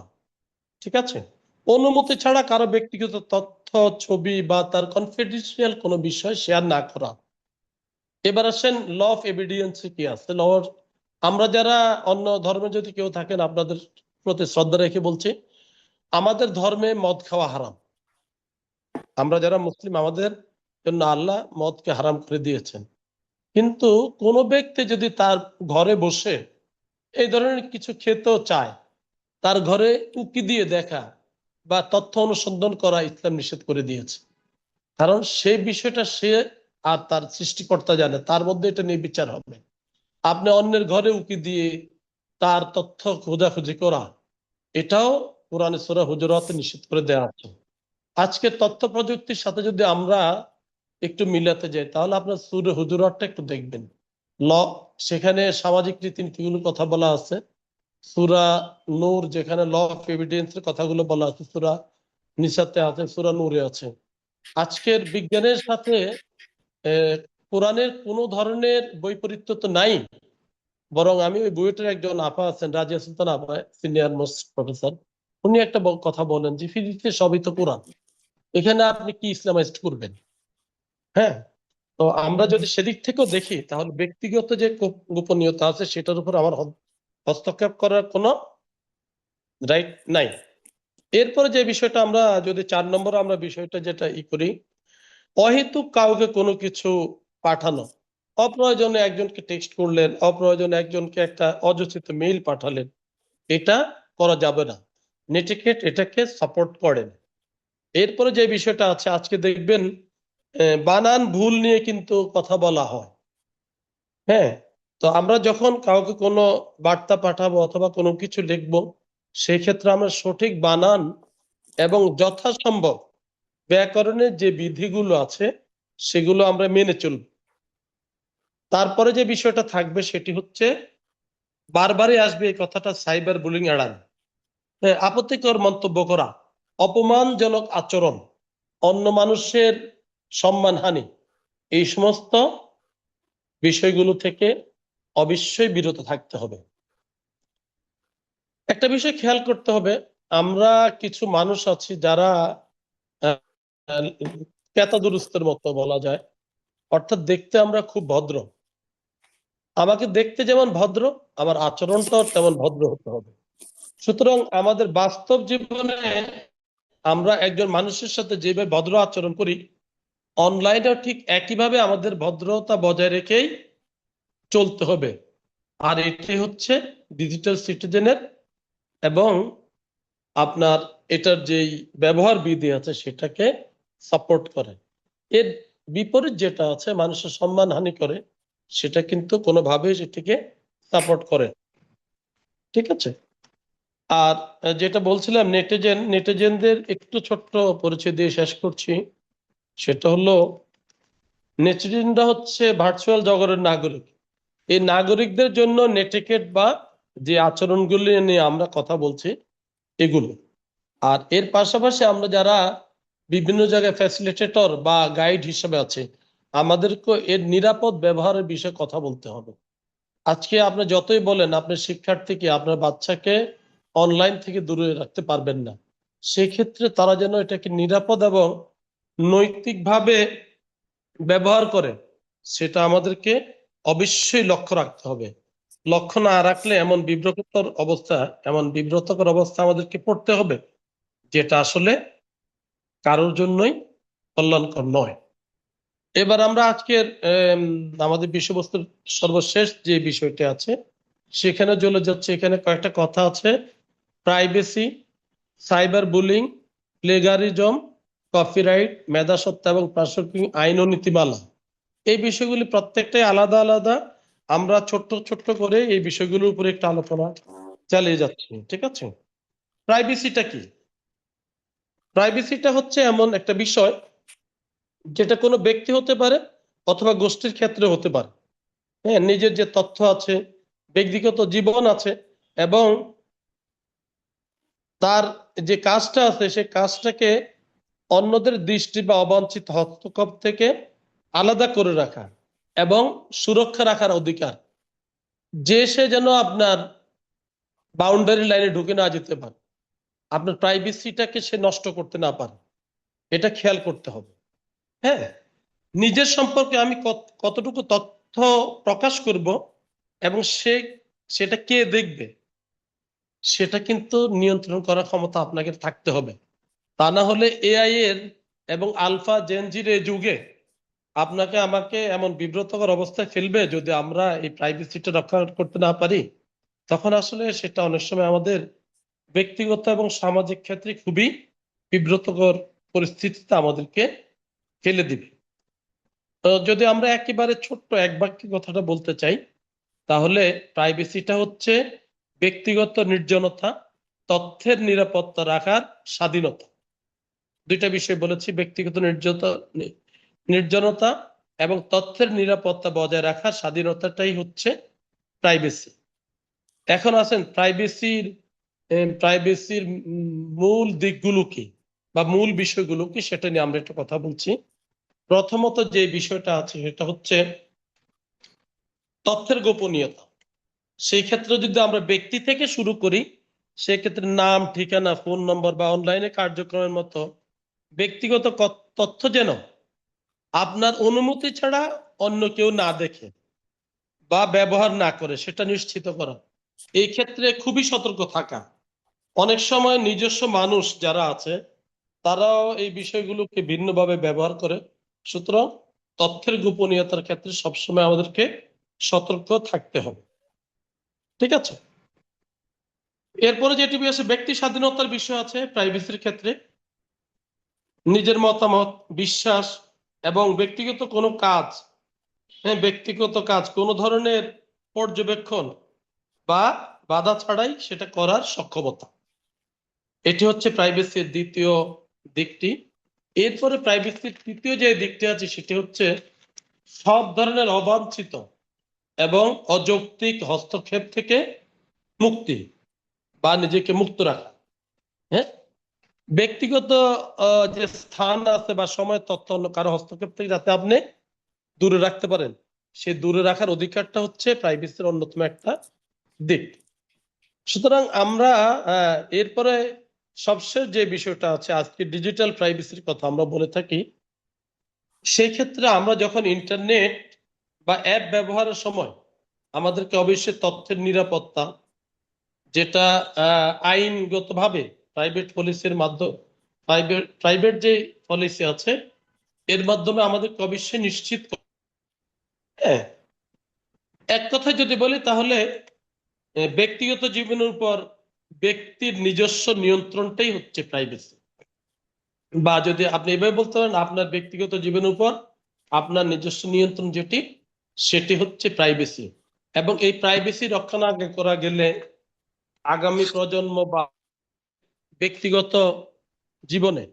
ঠিক আছে? অনুমতি ছাড়া কারো ব্যক্তিগত তথ্য, ছবি বা তার কনফিডেন্সিয়াল কোনো বিষয় শেয়ার না করা। এবার আসেন ল অফ এভিডেন্স কি আছে। আমরা যারা অন্য ধর্মে যদি কেউ থাকেন, আপনাদের প্রতি শ্রদ্ধা রেখে বলছি, আমাদের ধর্মে মদ খাওয়া হারাম। আমরা যারা মুসলিম, আমাদের জন্য আল্লাহ মদকে হারাম করে দিয়েছেন। কিন্তু কোনো ব্যক্তি যদি তার ঘরে বসে এই ধরনের কিছু খেতেও চায়, তার ঘরে উকি দিয়ে দেখা বা তথ্য অনুসন্ধান করা ইসলাম নিষেধ করে দিয়েছে। কারণ সেই বিষয়টা সে আর তার সৃষ্টিকর্তা জানে, তার মধ্যে এটা নিয়ে বিচার হবে। আপনি অন্যের ঘরে উকি দিয়ে তার তথ্য খোঁজাখুঁজি করা, এটাও কোরআনে সূরা হুজুরাতে নিষেধ করে দেওয়া আছে। আজকে তথ্য প্রযুক্তির সাথে যদি আমরা একটু মিলাতে যাই, তাহলে আপনার সূরা হুজুরাতটা একটু দেখবেন। ল সেখানে সামাজিক রীতিনীতিগুলোর কথা বলা আছে। সূরা নূর যেখানে ল অফ এভিডেন্সের কথাগুলো বলা আছে, সূরা নিসাতে আছে, সূরা নূরে আছে। আজকের বিজ্ঞানের সাথে কোরআনের কোনো ধরনের বৈপরীত্য তো নাই। বরং আমি ওই বুয়েটের একজন আপা আছেন, রাজিয়া সুলতান আপা, সিনিয়র মোস্ট প্রফেসর, উনি একটা কথা বলেন যে ফিজিক্সে সবই তো কোরআন, এখানে আপনি কি ইসলামাইজড করবেন? হ্যাঁ, তো আমরা যদি সেদিক থেকেও দেখি, তাহলে ব্যক্তিগত যে গোপনীয়তা আছে সেটার উপর আমার হস্তক্ষেপ করার কোনো রাইট নাই। এরপরে যে বিষয়টা আমরা যদি 4 নম্বর আমরা বিষয়টা যেটা করি, অহেতুক কাউকে কোনো কিছু পাঠানো। অপ্রয়োজনে একজনকে টেক্সট করলেন, অপ্রয়োজনে একজনকে একটা অযাচিত মেইল পাঠালেন, এটা করা যাবে না। নেটিকেট এটাকে সাপোর্ট করেন। এরপরে যে বিষয়টা আছে, আজকে দেখবেন বানান ভুল নিয়ে কিন্তু কথা বলা হয়। হ্যাঁ, তো আমরা যখন কাউকে কোনো বার্তা পাঠাবো অথবা কোনো কিছু লিখবো, সেই ক্ষেত্রে আমরা সঠিক বানান এবং যথাসম্ভব ব্যাকরণের যে বিধিগুলো আছে সেগুলো আমরা মেনে চলব। তারপরে যে বিষয়টা থাকবে সেটি হচ্ছে, বারবারই আসবে এই কথাটা, সাইবার বুলিং এড়ান। হ্যাঁ, আপত্তিকর মন্তব্য করা, অপমানজনক আচরণ, অন্য মানুষের সম্মানহানি, এই সমস্ত বিষয়গুলো থেকে অবশ্যই বিরত থাকতে হবে। একটা বিষয় খেয়াল করতে হবে, আমরা কিছু মানুষ আছি যারা কেতাদুরুস্তের মতো বলা যায়, অর্থাৎ দেখতে আমরা খুব ভদ্র। আমাকে দেখতে যেমন ভদ্র, আমার আচরণটাও তেমন ভদ্র হতে হবে। সুতরাং আমাদের বাস্তব জীবনে আমরা একজন মানুষের সাথে যেভাবে ভদ্র আচরণ করি, অনলাইনেও ঠিক একইভাবে আমাদের ভদ্রতা বজায় রেখেই চলতে হবে। আর এটাই হচ্ছে ডিজিটাল সিটিজেনের এবং আপনার এটার যেই ব্যবহার বিধি আছে সেটাকে সাপোর্ট করে। এর বিপরীত যেটা আছে, মানুষের সম্মানহানি করে, সেটা কিন্তু কোনোভাবেই সেটিকে সাপোর্ট করে। ঠিক আছে? আর যেটা বলছিলাম, নেটিজেনদের একটু ছোট্ট পরিচয় দিয়ে শেষ করছি। সেটা হলো, নেটিজেনরা হচ্ছে ভার্চুয়াল জগতের নাগরিক। এই নাগরিকদের জন্য নেটিকেট বা যে আচরণগুলি নিয়ে আমরা কথা বলছি এগুলো। আর এর পাশাপাশি আমরা যারা বিভিন্ন জায়গায় ফ্যাসিলিটেটর বা গাইড হিসেবে আছে, আমাদেরকে এর নিরাপদ ব্যবহারের বিষয়ে কথা বলতে হবে। আজকে আপনি যতই বলেন আপনার শিক্ষার্থীকে, আপনার বাচ্চাকে অনলাইন থেকে দূরে রাখতে পারবেন না, সেক্ষেত্রে তারা যেন এটাকে নিরাপদ এবং নৈতিকভাবে ব্যবহার করে, সেটা আমাদেরকে অবশ্যই লক্ষ্য রাখতে হবে। লক্ষ্য না রাখলে এমন বিব্রতকর অবস্থা আমাদেরকে পড়তে হবে, যেটা আসলে কারোর জন্যই কল্যাণকর নয়। এবার আমরা আজকের আমাদের বিষয়বস্তুর সর্বশেষ যে বিষয়টি আছে সেখানে চলে যাচ্ছে। এখানে কয়েকটা কথা আছে: privacy, cyber bullying, plagiarism, copyright, মেধাস্বত্ব এবং প্রাসঙ্গিক আইন ও নীতিমালা। এই বিষয়গুলি প্রত্যেকটাই আলাদা আলাদা। আমরা ছোট্ট ছোট্ট করে এই বিষয়গুলোর উপরে একটা আলোচনা চালিয়ে যাচ্ছি। ঠিক আছে? প্রাইভেসিটা কি? প্রাইভেসিটা হচ্ছে এমন একটা বিষয় যেটা কোনো ব্যক্তি হতে পারে অথবা গোষ্ঠীর ক্ষেত্রে হতে পারে। হ্যাঁ, নিজের যে তথ্য আছে, ব্যক্তিগত জীবন আছে এবং তার যে কাজটা আছে সেই কাজটাকে অন্যদের দৃষ্টি বা অবাঞ্ছিত হস্তক্ষেপ থেকে আলাদা করে রাখা এবং সুরক্ষা রাখার অধিকার। যে সে যেন আপনার বাউন্ডারি লাইনে ঢুকে না যেতে পারে, আপনার প্রাইভেসিটাকে সে নষ্ট করতে না পারে, এটা খেয়াল করতে হবে। হ্যাঁ, নিজের সম্পর্কে আমি কতটুকু তথ্য প্রকাশ করব এবং সেটা কে দেখবে, সেটা কিন্তু নিয়ন্ত্রণ করার ক্ষমতা আপনাকে থাকতে হবে। তা না হলে এআই এর এবং আলফা জেনজির এই যুগে আপনাকে আমাকে এমন বিব্রতকর অবস্থায় ফেলবে যদি আমরা এই প্রাইভেসিটা রক্ষা করতে না পারি। তখন আসলে সেটা অনেক সময় আমাদের ব্যক্তিগত এবং সামাজিক ক্ষেত্রে খুবই বিব্রতকর পরিস্থিতিতে আমাদেরকে ফেলে দিবে। যদি আমরা একেবারে ছোট্ট এক বাক্যে কথাটা বলতে চাই, তাহলে প্রাইভেসিটা হচ্ছে ব্যক্তিগত নির্জনতা, তথ্যের নিরাপত্তা রাখার স্বাধীনতা। দুইটা বিষয় বলেছি, ব্যক্তিগত নির্জনতা এবং তথ্যের নিরাপত্তা বজায় রাখার স্বাধীনতাটাই হচ্ছে প্রাইভেসি। এখন আসেন প্রাইভেসির মূল দিকগুলো কি বা মূল বিষয়গুলো কি, সেটা নিয়ে আমরা একটু কথা বলছি। প্রথমত যে বিষয়টা আছে সেটা হচ্ছে তথ্যের গোপনীয়তা। সেই ক্ষেত্রে যদি আমরা ব্যক্তি থেকে শুরু করি, সেক্ষেত্রে নাম, ঠিকানা, ফোন নম্বর বা অনলাইনে কার্যক্রমের মতো ব্যক্তিগত তথ্য যেন আপনার অনুমতি ছাড়া অন্য কেউ না দেখে বা ব্যবহার না করে, সেটা নিশ্চিত করা। এই ক্ষেত্রে খুবই সতর্ক থাকা। অনেক সময় নিজস্ব মানুষ যারা আছে তারাও এই বিষয়গুলোকে ভিন্নভাবে ব্যবহার করে। সুতরাং তথ্যের গোপনীয়তার ক্ষেত্রে সবসময় আমাদেরকে সতর্ক থাকতে হবে। ঠিক আছে, এরপরে যেটি আছে ব্যক্তি স্বাধীনতার বিষয় আছে প্রাইভেসির ক্ষেত্রে। নিজের মতামত, বিশ্বাস এবং ব্যক্তিগত কোনো কাজ, ব্যক্তিগত কাজ কোনো ধরনের পর্যবেক্ষণ বা বাধা ছাড়াই সেটা করার সক্ষমতা, এটি হচ্ছে প্রাইভেসির দ্বিতীয় দিকটি। এরপরে প্রাইভেসির তৃতীয় যে দিকটি আছে সেটি হচ্ছে সব ধরনের অবাঞ্ছিত এবং অযৌক্তিক হস্তক্ষেপ থেকে মুক্তি বা নিজেকে মুক্ত রাখা। হ্যাঁ, ব্যক্তিগত যে স্থান আছে বা সময় তথ্য অন্য কারো হস্তক্ষেপ থেকে যাতে আপনি দূরে রাখতে পারেন, সে দূরে রাখার অধিকারটা হচ্ছে প্রাইভেসির অন্যতম একটা দিক। সুতরাং আমরা এরপরে সবশেষ যে বিষয়টা আছে, আজকে ডিজিটাল প্রাইভেসির কথা আমরা বলে থাকি। সেই ক্ষেত্রে আমরা যখন ইন্টারনেট বা অ্যাপ ব্যবহারের সময় আমাদেরকে অবশ্যই তথ্যের নিরাপত্তা, যেটা আইনগতভাবে প্রাইভেট পলিসির মাধ্যমে, প্রাইভেট যে পলিসি আছে এর মাধ্যমে আমাদেরকে অবশ্যই নিশ্চিত। হ্যাঁ, এক কথায় যদি বলি তাহলে ব্যক্তিগত জীবনের উপর ব্যক্তির নিজস্ব নিয়ন্ত্রণটাই হচ্ছে প্রাইভেসি, বা যদি আপনি এভাবে বলতে পারেন আপনার ব্যক্তিগত জীবনের উপর আপনার নিজস্ব নিয়ন্ত্রণ যেটি, সেটি হচ্ছে প্রাইভেসি। এবং এই প্রাইভেসি রক্ষা না করা গেলে আগামী প্রজন্ম বা ব্যক্তিগত জীবনে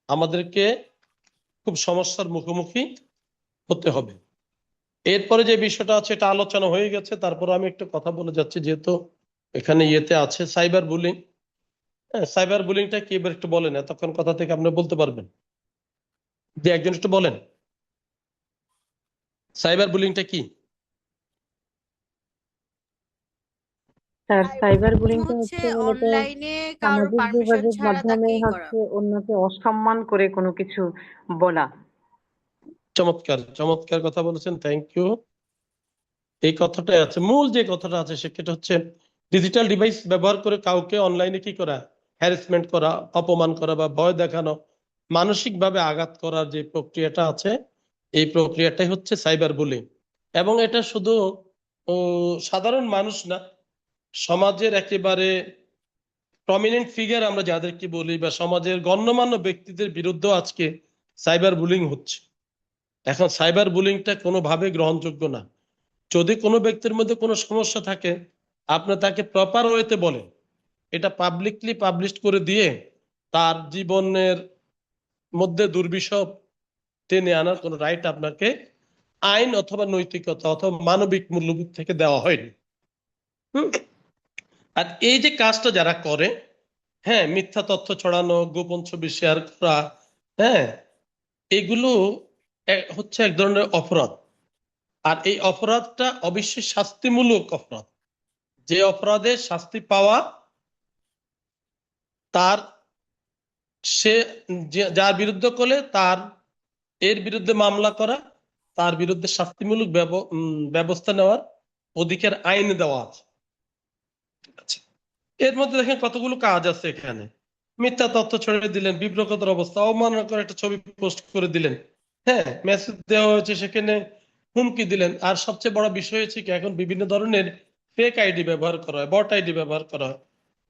আমাদেরকে খুব সমস্যার মুখোমুখি হতে হবে। এরপরে যে বিষয়টা আছে এটা আলোচনা হয়ে গেছে, তারপর আমি একটু কথা বলে যাচ্ছি যেহেতু এখানে ইয়েতে আছে সাইবার বুলিং। হ্যাঁ, সাইবার বুলিংটা কি এবার একটু বলেন, এতক্ষণ কথা থেকে আপনি বলতে পারবেন যে একজন একটু বলেন সাইবার বুলিংটা কি? স্যার, সাইবার বুলিং হচ্ছে হচ্ছে মূলত অনলাইনে কারোর সামাজিক পারমিশন যোগাযোগ ছাড়া মাধ্যমে তাকে করা। হচ্ছে অন্যকে অসম্মান করে কোনো কিছু বলা। চমৎকার চমৎকার কথা বলেছেন, থ্যাংক ইউ। এই কথাটাই আছে, মূল যে কথাটা আছে সেটা হচ্ছে ডিজিটাল ডিভাইস ব্যবহার করে কাউকে অনলাইনে কি করা, হ্যারাসমেন্ট করা, অপমান করা বা ভয় দেখানো, মানসিকভাবে আঘাত করার যে প্রক্রিয়াটা আছে, এই প্রক্রিয়াটাই হচ্ছে সাইবার বুলিং। এবং এটা শুধু সাধারণ মানুষ না, সমাজের একেবারে প্রমিনেন্ট ফিগার আমরা যাদেরকে বলি বা সমাজের গণ্যমান্য ব্যক্তিদের বিরুদ্ধেও আজকে সাইবার বুলিং হচ্ছে। এখন সাইবার বুলিংটা কোনোভাবে গ্রহণযোগ্য না। যদি কোনো ব্যক্তির মধ্যে কোনো সমস্যা থাকে আপনি তাকে প্রপার ওয়েতে বলেন, এটা পাবলিকলি পাবলিশ করে দিয়ে তার জীবনের মধ্যে দুর্বিষহ টেনে আনার কোনো রাইট আপনাকে আইন অথবা নৈতিকতা অথবা মানবিক মূল্যবোধ থেকে দেওয়া হয়নি। আর এই যে কাজটা যারা করে, হ্যাঁ, মিথ্যা তথ্য ছড়ানো, গোপন ছবি শেয়ার করা, হ্যাঁ, এগুলো হচ্ছে এক ধরনের অপরাধ। আর এই অপরাধটা অবশ্যই শাস্তিমূলক অপরাধ। যে অপরাধে শাস্তি পাওয়া তার সে যার বিরুদ্ধে করলে তার এর বিরুদ্ধে মামলা করা, তার বিরুদ্ধে শাস্তিমূলক ব্যবস্থা নেওয়ার অধিকার আইনে দেওয়া আছে। আচ্ছা, এর মধ্যে দেখেন কতগুলো কাজ আছে এখানে। মিথ্যা তথ্য ছড়িয়ে দিলেন, বিব্রতকর অবস্থা, অবমাননা করে একটা ছবি পোস্ট করে দিলেন, হ্যাঁ, মেসেজ দেওয়া হয়েছে, সেখানে হুমকি দিলেন। আর সবচেয়ে বড় বিষয় হচ্ছে কি, এখন বিভিন্ন ধরনের ফেক আইডি ব্যবহার করা হয়, বট আইডি ব্যবহার করা হয়,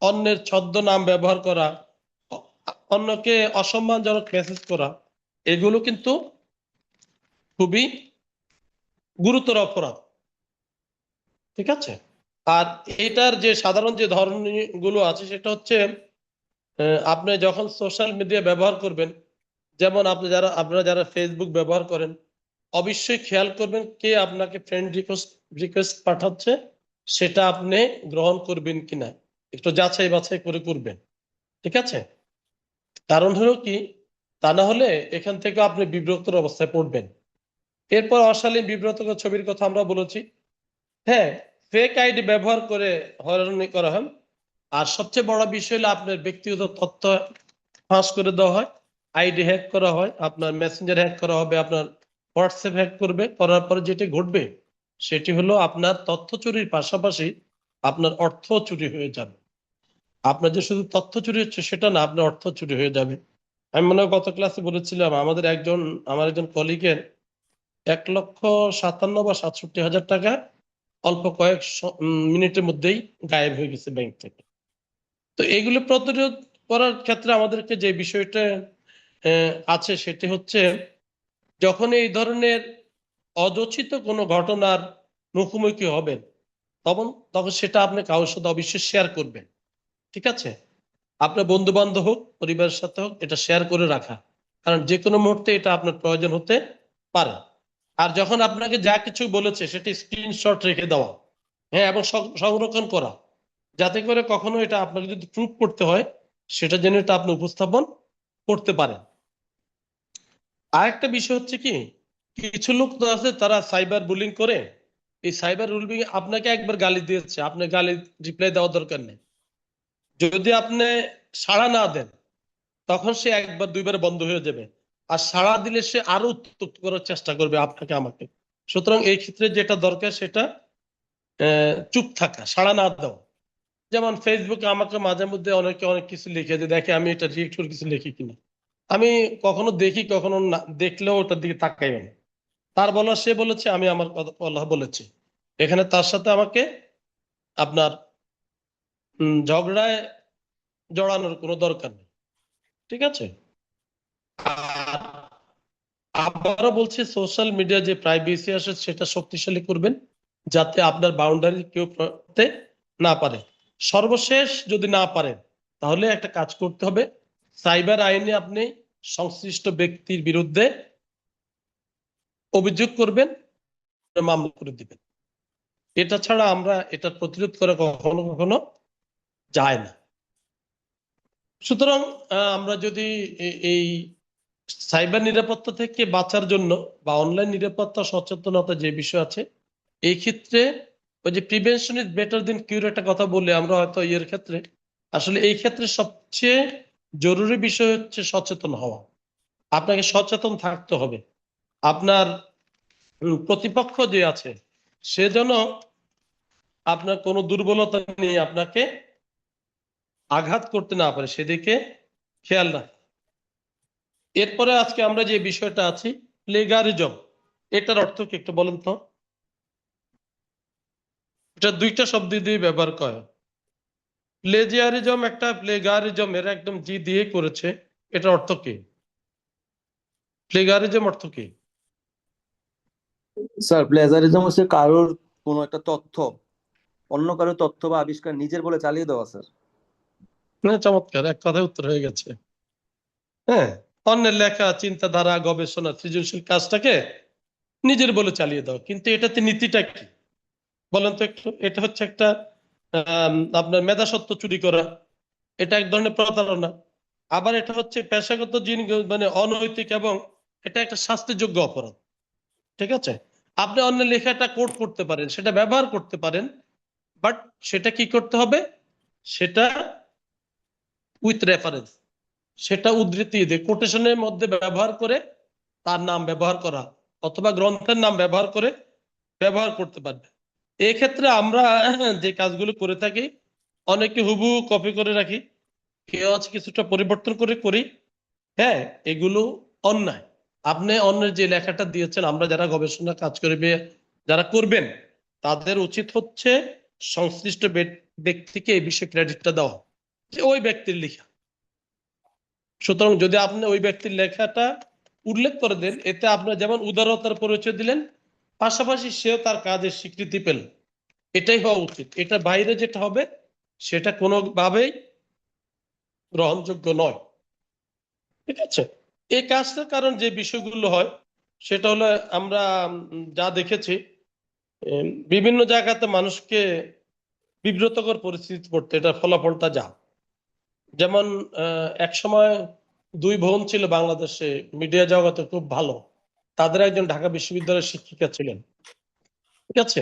অন্যের ছদ্মনাম ব্যবহার করা, অন্যকে অসম্মানজনক মেসেজ করা, এগুলো কিন্তু খুবই গুরুতর অপরাধ। ঠিক আছে? আর এটার যে সাধারণ যে ধরনগুলো আছে সেটা হচ্ছে আপনি যখন সোশ্যাল মিডিয়া ব্যবহার করবেন, যেমন আপনারা যারা ফেসবুক ব্যবহার করেন, অবশ্যই খেয়াল করবেন কে আপনাকে ফ্রেন্ড রিকোয়েস্ট পাঠাচ্ছে, সেটা আপনি গ্রহণ করবেন কিনা একটু যাচাই বাছাই করে করবেন। ঠিক আছে? কারণ হলো কি, তা না হলে এখান থেকে আপনি বিব্রতর অবস্থায় পড়বেন। এরপর অশালীন বিব্রতকর ছবির কথা আমরা বলেছি। হ্যাঁ, ফেক আইডি ব্যবহার করে হয়রানি করা হয়। আর সবচেয়ে বড় বিষয় হলো আপনার ব্যক্তিগত তথ্য ফাঁস করে দেওয়া হয়, আইডি হ্যাক করা হয়, আপনার মেসেঞ্জার হ্যাক করা হবে, আপনার হোয়াটসঅ্যাপ হ্যাক করবে, করার পরে যেটি ঘটবে সেটি হলো আপনার তথ্য চুরির পাশাপাশি আপনার অর্থ চুরি হয়ে যাবে। আপনার যে শুধু তথ্য চুরি হচ্ছে সেটা না, আপনার অর্থ চুরি হয়ে যাবে। আমি মনে হয় গত ক্লাসে বলেছিলাম আমার একজন কলিগের 1,57,000 বা 67,000 টাকা অল্প কয়েক মিনিটের মধ্যেই গায়েব হয়ে গেছে ব্যাংক থেকে। তো এগুলো প্রতিরোধ করার ক্ষেত্রে আমাদেরকে যে বিষয়টা আছে সেটি হচ্ছে, যখন এই ধরনের অযাচিত কোনো ঘটনার মুখোমুখি হবেন তখন সেটা আপনি কারোর সাথে অবশ্যই শেয়ার করবেন। ঠিক আছে? আপনার বন্ধু বান্ধব হোক, পরিবারের সাথে হোক, এটা শেয়ার করে রাখা, কারণ যে কোনো মুহূর্তে এটা আপনার প্রয়োজন হতে পারে। আর যখন আপনাকে যা কিছু বলেছে সেটি স্ক্রিনশট রেখে দেওয়া, হ্যাঁ, এবং সংরক্ষণ করা, যাতে করে কখনো এটা আপনাকে যদি প্রুফ করতে হয় সেটা যেন এটা আপনি উপস্থাপন করতে পারেন। আরেকটা বিষয় হচ্ছে কি, কিছু লোক তো আছে তারা সাইবার বুলিং করে। এই সাইবার বুলিং আপনাকে একবার গালি দিয়েছে, আপনি গালি রিপ্লাই দেওয়ার দরকার নেই। যদি আপনি সাড়া না দেন তখন সে একবার দুইবার বন্ধ হয়ে যাবে, আর সাড়া দিলে সে আরো উত্তক্ত করার চেষ্টা করবে আপনাকে আমাকে। সুতরাং এই ক্ষেত্রে যেটা দরকার সেটা চুপ থাকা, সাড়া না দেওয়া। যেমন ফেসবুকে আমাকে মাঝে মধ্যে অনেকে অনেক কিছু লিখে যে দেখে আমি এটা রিয়েক্ট করে কিছু লিখি কিনা। আমি কখনো দেখি, কখনো না দেখলেও ওটার দিকে তাকাই না। তার বলা সে বলেছে, আমি আমার কথা বলা বলেছি। এখানে তার সাথে আমাকে আপনার ঝগড়ায় জড়ানোর কোনো দরকার নেই। ঠিক আছে? আর আবারও বলছি, সোশ্যাল মিডিয়া যে প্রাইভেসি আছে সেটা শক্তিশালী করবেন, যাতে আপনার বাউন্ডারি কেউ করতে না পারে। সর্বশেষ যদি না পারেন তাহলে একটা কাজ করতে হবে, সাইবার আইনে আপনি সংশ্লিষ্ট ব্যক্তির বিরুদ্ধে অভিযোগ করবেন, মামলা করে দিবেন। এটা ছাড়া আমরা এটা প্রতিরোধ করা কখনো কখনো যায় না। সুতরাং আমরা যদি এই সাইবার নিরাপত্তা থেকে বাঁচার জন্য বা অনলাইন নিরাপত্তা সচেতনতা যে বিষয় আছে, এই ক্ষেত্রে ওই যে প্রিভেনশন ইজ বেটার দেন কিউর একটা কথা বলে আমরা হয়তো এর ক্ষেত্রে, আসলে এই ক্ষেত্রে সবচেয়ে জরুরি বিষয় হচ্ছে সচেতন হওয়া। আপনাকে সচেতন থাকতে হবে। আপনার প্রতিপক্ষ যে আছে সে যেন আপনার কোনো দুর্বলতা নিয়ে আপনাকে আঘাত করতে না পারে, সেদিকে খেয়াল রাখা। এরপরে আজকে আমরা যে বিষয়টা আছি, প্লেগারিজম, এটার অর্থ কি একটু বলেন তো? এটা দুইটা শব্দ দিয়ে ব্যবহার করে। প্লেজিয়ারিজম একটা, প্লেগারিজম এরা একদম জি দিয়ে করেছে। এটা অর্থ কি? প্লেগারিজম অর্থ কি? স্যার, প্লেজারিজম হচ্ছে কারোর কোনো একটা তথ্য, অন্য কারোর তথ্য বা আবিষ্কার নিজের বলে চালিয়ে দেওয়া স্যার। চমৎকার, এক কথায় উত্তর হয়ে গেছে। হ্যাঁ, অন্যের লেখা, চিন্তাধারা, গবেষণা, সৃজনশীল কাজটাকে নিজের বলে চালিয়ে দাও। কিন্তু এটাতে নীতিটা কি বলেন তো একটু? এটা হচ্ছে একটা আপনার মেধাস্বত্ব চুরি করা, এটা এক ধরনের প্রতারণা। আবার এটা হচ্ছে পেশাগত মানে অনৈতিক, এবং এটা একটা শাস্তিযোগ্য অপরাধ। ঠিক আছে? আপনি অন্যের লেখাটা কোট করতে পারেন, সেটা ব্যবহার করতে পারেন, বাট সেটা কি করতে হবে, সেটা উইথ রেফারেন্স, সেটা উদ্ধৃতি দিয়ে কোটেশনের মধ্যে ব্যবহার করে তার নাম ব্যবহার করা অথবা গ্রন্থের নাম ব্যবহার করে ব্যবহার করতে পারবে। এই ক্ষেত্রে আমরা যে কাজগুলো করে থাকি, অনেকে হুবহু কপি করে রাখি, কেউ আছে কিছুটা পরিবর্তন করে করি। হ্যাঁ, এগুলো অন্যায়। আপনি অন্যের যে লেখাটা দিয়েছেন, আমরা যারা গবেষণা কাজ করবে, যারা করবেন, তাদের উচিত হচ্ছে সংশ্লিষ্ট ব্যক্তিকে এই বিষয়ে ক্রেডিটটা দেওয়া, যে ওই ব্যক্তির লেখা। সুতরাং যদি আপনি ওই ব্যক্তির লেখাটা উল্লেখ করে দেন, এতে আপনার যেমন উদারতার পরিচয় দিলেন, পাশাপাশি সেও তার কাজের স্বীকৃতি পেল। এটাই হওয়া উচিত। এটা বাইরে যেটা হবে সেটা কোনোভাবেই গ্রহণযোগ্য নয়। ঠিক আছে, এই কাজটার কারণ যে বিষয়গুলো হয় সেটা হলো, আমরা যা দেখেছি, বিভিন্ন জায়গাতে মানুষকে বিব্রতকর পরিস্থিতি পড়তে, এটা ফলাফলটা যা। যেমন এক সময় দুই বোন ছিল বাংলাদেশে, মিডিয়া জগতে খুব ভালো, তাদের একজন ঢাকা বিশ্ববিদ্যালয়ের শিক্ষিকা ছিলেন। ঠিক আছে,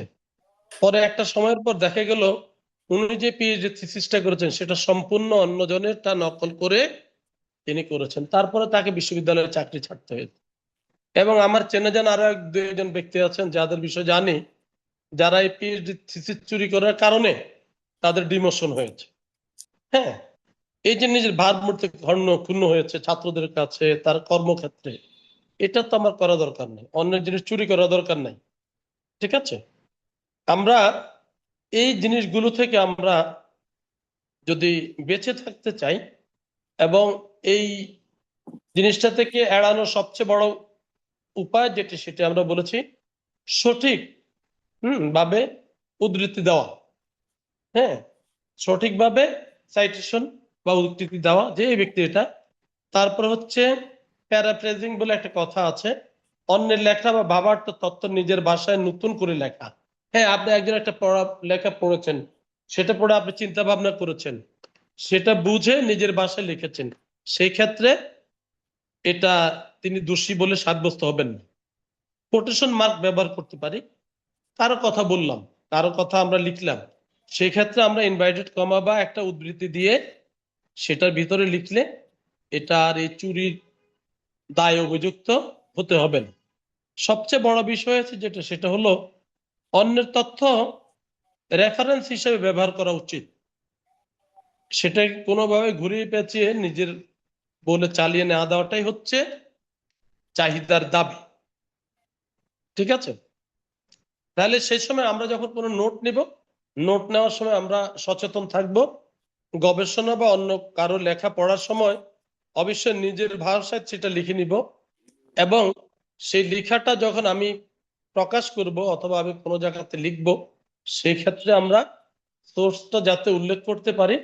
পরে একটা সময়ের পর দেখা গেল উনি যে পিএইচডি থিসিসটা করেছেন সেটা সম্পূর্ণ অন্যজনেরটা নকল করে তিনি করেছেন। তারপরে তাকে বিশ্ববিদ্যালয়ের চাকরি ছাড়তে হয়েছে। এবং আমার চেনা জানা আরো দুইজন ব্যক্তি আছেন যাদের বিষয়ে জানি, যারা এই পিএইচডি থিসিস চুরি করার কারণে তাদের ডিমোশন হয়েছে। হ্যাঁ, এই যে নিজের ভারমূর্তি ক্ষুণ্ণ হয়েছে ছাত্রদের কাছে, তার কর্মক্ষেত্রে, এটা তো আমার করা দরকার নেই, অন্যের জিনিস চুরি করা দরকার নাই। ঠিক আছে, আমরা এই জিনিসগুলো থেকে আমরা যদি বেঁচে থাকতে চাই, এবং এই জিনিসটা থেকে এড়ানোর সবচেয়ে বড় উপায় যেটি, সেটা আমরা বলেছি সঠিক ভাবে উদ্ধৃতি দেওয়া। হ্যাঁ, সঠিকভাবে সাইটেশন বা উদ্ধৃতি দেওয়া যে এই ব্যক্তি এটা। তারপর হচ্ছে প্যারাফ্রেজিং বলে একটা কথা আছে, অন্যের লেখা বা ভাবার তত্ত্ব নিজের ভাষায় নতুন করে লেখা। হ্যাঁ, আপনি একজন একটা লেখা পড়েছেন, সেটা পড়ে আপনি চিন্তা ভাবনা করেছেন, সেটা বুঝে নিজের ভাষায় লিখেছেন, সেই ক্ষেত্রে এটা তিনি দোষী বলে সাব্যস্ত হবেন না। কোটেশন মার্ক ব্যবহার করতে পারি, কারো কথা বললাম, কারো কথা আমরা লিখলাম, সেই ক্ষেত্রে আমরা ইনভাইটেড কমা বা একটা উদ্ধৃতি দিয়ে সেটার ভিতরে লিখলে এটা আর এই চুরির দায় অভিযুক্ত হতে হবে না। সবচেয়ে বড় বিষয় আছে যেটা, সেটা হলো অন্যের তথ্য রেফারেন্স হিসেবে ব্যবহার করা উচিত। সেটাকে কোনোভাবে ঘুরিয়ে পেঁচিয়ে নিজের বলে চালিয়ে নেওয়া দেওয়াটাই হচ্ছে চাহিদার দাবি। ঠিক আছে, তাহলে সেই সময় আমরা যখন কোনো নোট নিব, নোট নেওয়ার সময় আমরা সচেতন থাকব। গবেষণা বা অন্য কারো লেখা পড়ার সময় অবশ্যই নিজের ভাষায় সেটা লিখে নিব, এবং সেই লেখাটা যখন আমি প্রকাশ করব অথবা আমি কোনো জায়গাতে লিখব, সেই ক্ষেত্রে আমরা সোর্সটা যাতে উল্লেখ করতে পারি,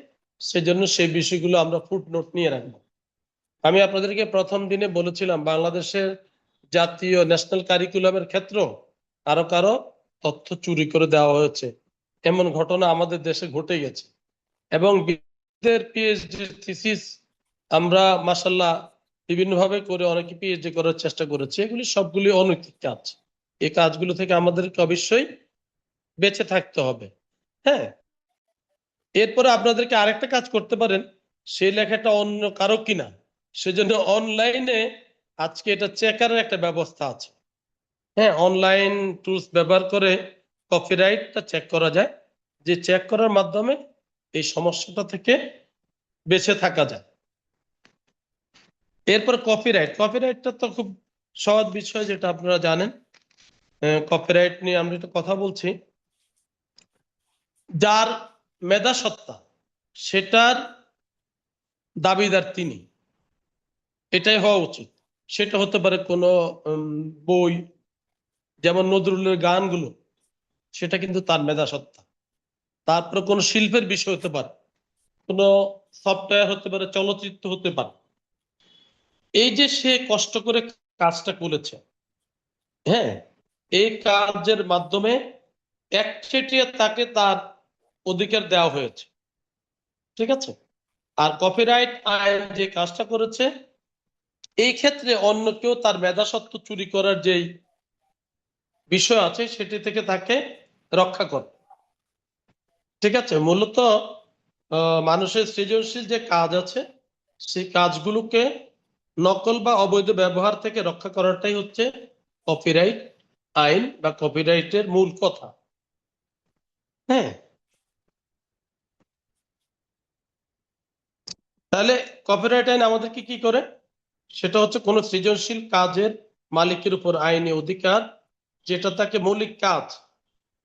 সেজন্য সেই বিষয়গুলো আমরা ফুটনোট নিয়ে রাখবো। আমি আপনাদেরকে প্রথম দিনে বলেছিলাম, বাংলাদেশের জাতীয় ন্যাশনাল কারিকুলামের ক্ষেত্র কারো তথ্য চুরি করে দেওয়া হয়েছে, এমন ঘটনা আমাদের দেশে ঘটে গেছে। এবং পিএইচডি থিসিস আমরা মাশাআল্লাহ বিভিন্নভাবে করে অনেকে পিএইচডি করার চেষ্টা করেছে, এগুলি সবগুলি অনৈতিক কাজ। এই কাজগুলো থেকে আমাদেরকে অবশ্যই বেঁচে থাকতে হবে। হ্যাঁ, এরপরে আপনাদেরকে আরেকটা কাজ করতে পারেন, সেই লেখাটা অন্য কারো কিনা, সেজন্য অনলাইনে আজকে এটা চেকারের একটা ব্যবস্থা আছে। হ্যাঁ, অনলাইন টুলস ব্যবহার করে কপিরাইটটা চেক করা যায়, যে চেক করার মাধ্যমে এই সমস্যাটা থেকে বেঁচে থাকা যায়। এরপর কপিরাইটটা তো খুব সহজ বিষয়, যেটা আপনারা জানেন। কপিরাইট নিয়ে আমরা একটু কথা বলছি। যার মেধাসত্তা সেটার দাবিদার তিনি, এটাই হওয়া উচিত। সেটা হতে পারে কোনো বই, যেমন নজরুলের গানগুলো, সেটা কিন্তু তার মেধাসত্তা। তারপরে কোনো শিল্পের বিষয় হতে পারে, কোনো সফটওয়্যার হতে পারে, চলচ্চিত্র হতে পারে। এই যে সে কষ্ট করে কাজটা করেছে, হ্যাঁ, এই কাজের মাধ্যমে একচেটিয়া তাকে তার অধিকার দেওয়া হয়েছে। ঠিক আছে, আর কপিরাইট আইন যে কাজটা করেছে, এই ক্ষেত্রে অন্য কেউ তার মেধাসত্ব চুরি করার যেই বিষয় আছে সেটি থেকে তাকে রক্ষা করে। ঠিক আছে, মূলত মানুষের সৃজনশীল যে কাজ আছে সেই কাজগুলোকে নকল বা অবৈধ ব্যবহার থেকে রক্ষা করাটাই হচ্ছে কপিরাইট আইন বা কপিরাইটের মূল কথা। হ্যাঁ, তাহলে কপিরাইট আইন আমাদেরকে কি করে? সেটা হচ্ছে কোন সৃজনশীল কাজের মালিকের উপর আইনি অধিকার, যেটা তাকে মৌলিক কাজ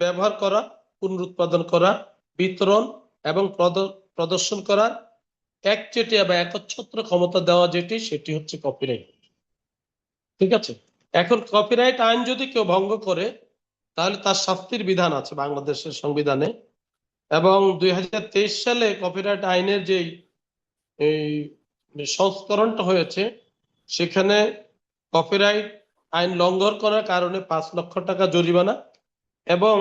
ব্যবহার করা, পুনরুৎপাদন করা, বিতরণ এবং প্রদর্শন করার একচেটিয়া বা একচ্ছত্র ক্ষমতা দেওয়া যেটি, সেটি হচ্ছে কপিরাইট। ঠিক আছে, এখন কপিরাইট আইন যদি কেউ ভঙ্গ করে তাহলে তার শাস্তির বিধান আছে বাংলাদেশের সংবিধানে, এবং 2023 সালে কপিরাইট আইনের যে এই সংস্করণটা হয়েছে সেখানে কপিরাইট আইন লঙ্ঘন করার কারণে 5 লক্ষ টাকা জরিমানা এবং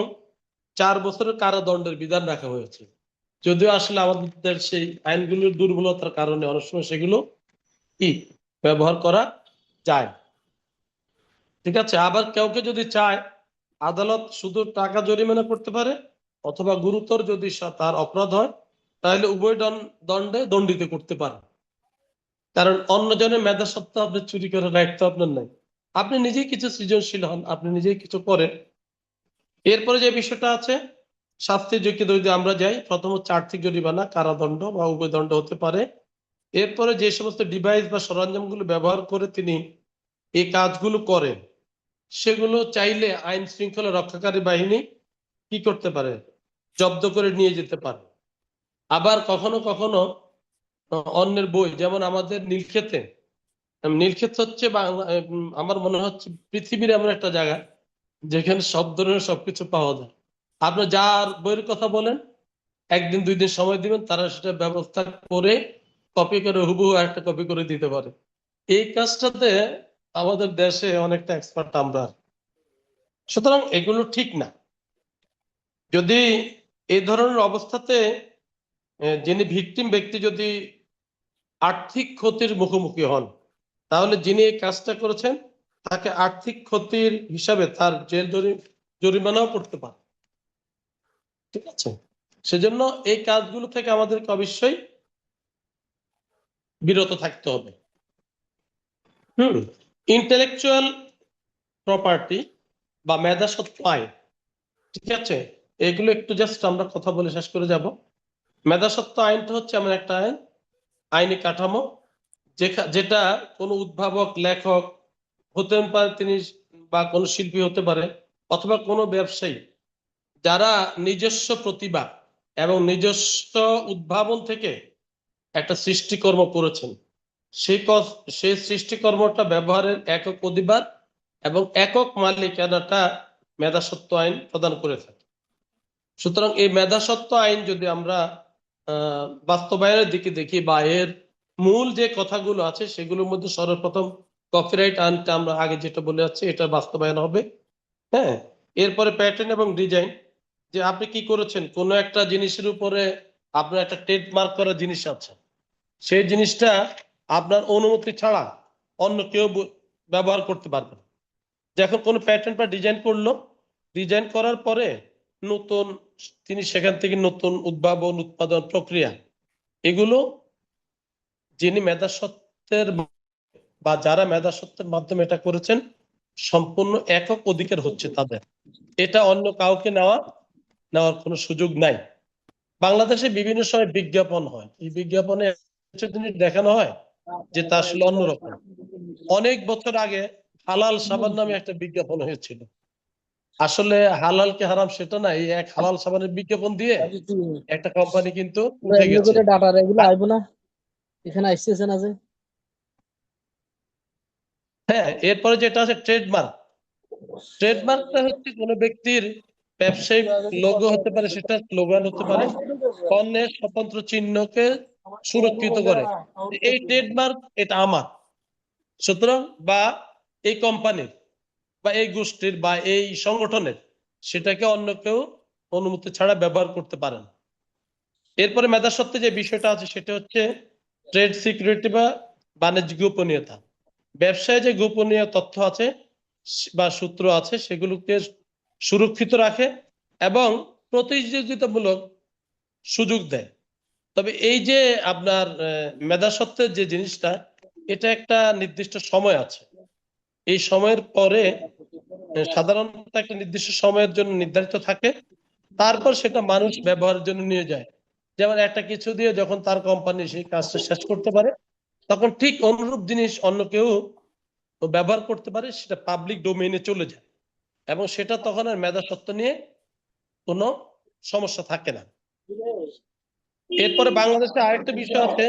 4 বছরের কারাদণ্ডের বিধান রাখা হয়েছে। যদিও আসলে আমাদের সেই আইনগুলোর দুর্বলতার কারণে অনেক সময় সেগুলো কি ব্যবহার করা যায়। ঠিক আছে, আবার কাউকে যদি চায় আদালত শুধু টাকা জরিমানা করতে পারে, অথবা গুরুতর যদি তার অপরাধ হয় তাহলে উভয় দণ্ডে দণ্ডিত করতে পারে। কারণ অন্যজনের মেধাস্বত্ব আপনি চুরি করার রাইট তো আপনার নাই। আপনি নিজেই কিছু সৃজনশীল হন, আপনি নিজেই কিছু করেন। এরপরে যে বিষয়টা আছে শাস্তির ঝুঁকি যদি আমরা যাই, প্রথম হচ্ছে আর্থিক জরিমানা, কারাদণ্ড বা উভয় দণ্ড হতে পারে। এরপরে যে সমস্ত ডিভাইস বা সরঞ্জামগুলো ব্যবহার করে তিনি এই কাজগুলো করেন সেগুলো চাইলে আইন শৃঙ্খলা রক্ষাকারী বাহিনী কি করতে পারে? জব্দ করে নিয়ে যেতে পারে। আবার কখনো কখনো অন্যের বই, যেমন আমাদের নীলক্ষেত হচ্ছে বাংলা, আমার মনে হচ্ছে পৃথিবীর এমন একটা জায়গা যেখানে সব ধরনের সবকিছু পাওয়া যায়। আপনি যার বইয়ের কথা বলেন, 1 দিন 2 দিন সময় দিবেন, তারা সেটা ব্যবস্থা করে কপি করে হুবহু একটা কপি করে দিতে পারে। এই কাজটাতে আমাদের দেশে অনেকটা এক্সপার্ট আমরা। সুতরাং এগুলো ঠিক না। যদি এই ধরনের অবস্থাতে যিনি ভিকটিম ব্যক্তি যদি আর্থিক ক্ষতির মুখোমুখি হন, তাহলে যিনি এই কাজটা করেছেন তাকে আর্থিক ক্ষতির হিসাবে তার জেল জরিমানাও করতে পারে। ঠিক আছে, সেজন্য এই কাজগুলো থেকে আমাদেরকে অবশ্যই বিরত থাকতে হবে। ইন্টেলেকচুয়াল প্রপার্টি বা মেধাস্বত্ব আইন, ঠিক আছে, এগুলো একটু জাস্ট আমরা কথা বলে শেষ করে যাব। মেধাস্বত্ব আইনটা হচ্ছে এমন একটা আইন, আইনি কাঠামো যেটা কোনো উদ্ভাবক, লেখক হতে পারে তিনি, বা কোনো শিল্পী হতে পারে, অথবা কোনো ব্যবসায়ী যারা নিজস্ব প্রতিভা এবং নিজস্ব উদ্ভাবন থেকে একটা সৃষ্টিকর্ম করেছেন, সেই সৃষ্টিকর্মটা ব্যবহারের একক অধিকার এবং একক মালিকানাটা মেধাস্বত্ব আইন প্রদান করে থাকে। সুতরাং এই মেধাস্বত্ব আইন যদি আমরা বাস্তবায়নের দিকে দেখি, বা এর মূল যে কথাগুলো আছে সেগুলোর মধ্যে সর্বপ্রথম কপিরাইট আইনটা আমরা আগে যেটা বলে যাচ্ছি এটা বাস্তবায়ন হবে। হ্যাঁ, এরপরে প্যাটার্ন এবং ডিজাইন, যে আপনি কি করেছেন, কোনো একটা জিনিসের উপরে আপনার একটা ট্রেডমার্ক করা জিনিস আছে, সেই জিনিসটা আপনার অনুমতি ছাড়া অন্য কেউ ব্যবহার করতে পারবে না। যখন কোনো প্যাটার্ন বা ডিজাইন করলো, ডিজাইন করার পরে নতুন তিনি সেখান থেকে নতুন উদ্ভাবন, উৎপাদন, প্রক্রিয়া, এগুলো যিনি মেধাস্বত্বের বা যারা মেধাস্বত্বের মাধ্যমে এটা করেছেন সম্পূর্ণ একক অধিকার হচ্ছে তাদের, এটা অন্য কাউকে নেওয়ার কোনো সুযোগ নাই। বাংলাদেশে বিভিন্ন সময় বিজ্ঞাপন হয়, এই বিজ্ঞাপনে জিনিস দেখানো হয় যে তা আসলে অন্যরকম। অনেক বছর আগে হালাল সাবান নামে একটা বিজ্ঞাপন হয়েছিল। আসলে হালাল কি হারাম সেটা না, এই এক হালাল সাবানের বিজ্ঞাপন দিয়ে একটা কোম্পানি কিন্তু উঠে গেছে। ডাটা এগুলো আইবো না, এখানে আসতেছে না যে। হ্যাঁ, এরপরে যেটা আছে ট্রেডমার্ক। ট্রেডমার্কটা হচ্ছে কোনো ব্যক্তির ব্যবসায়িক লোগো হতে পারে, সেটা স্লোগান হতে পারে, পণ্যের স্বতন্ত্র চিহ্নকে সুরক্ষিত করে। এই ট্রেডমার্ক এটা আমার, সুতরাং বা এই কোম্পানির বা এই গোষ্ঠীর বা এই সংগঠনের, সেটাকে অন্য কেউ অনুমতি ছাড়া ব্যবহার করতে পারে না। এরপরে মেধাস্বত্বে যে বিষয়টা আছে সেটা হচ্ছে ট্রেড সিকিউরিটি বা বাণিজ্য গোপনীয়তা। ব্যবসায় যে গোপনীয় তথ্য আছে বা সূত্র আছে সেগুলোকে সুরক্ষিত রাখে এবং প্রতিযোগিতামূলক সুযোগ দেয়। তবে এই যে আপনার মেধাস্বত্বের যে জিনিসটা, এটা একটা নির্দিষ্ট সময় আছে। এই সময়ের পরে সাধারণত একটা নির্দিষ্ট সময়ের জন্য নির্ধারিত থাকে, তারপর সেটা মানুষ ব্যবহারের জন্য নিয়ে যায়। যেমন একটা কিছু দিয়ে যখন তার কোম্পানি সেই কাজটা শেষ করতে পারে, তখন ঠিক অনুরূপ জিনিস অন্য কেউ ব্যবহার করতে পারে, সেটা পাবলিক ডোমেইনে চলে যায় এবং সেটা তখন আর মেধাস্বত্ব নিয়ে কোনো সমস্যা থাকে না। এরপরে বাংলাদেশে আরেকটা বিষয় আছে,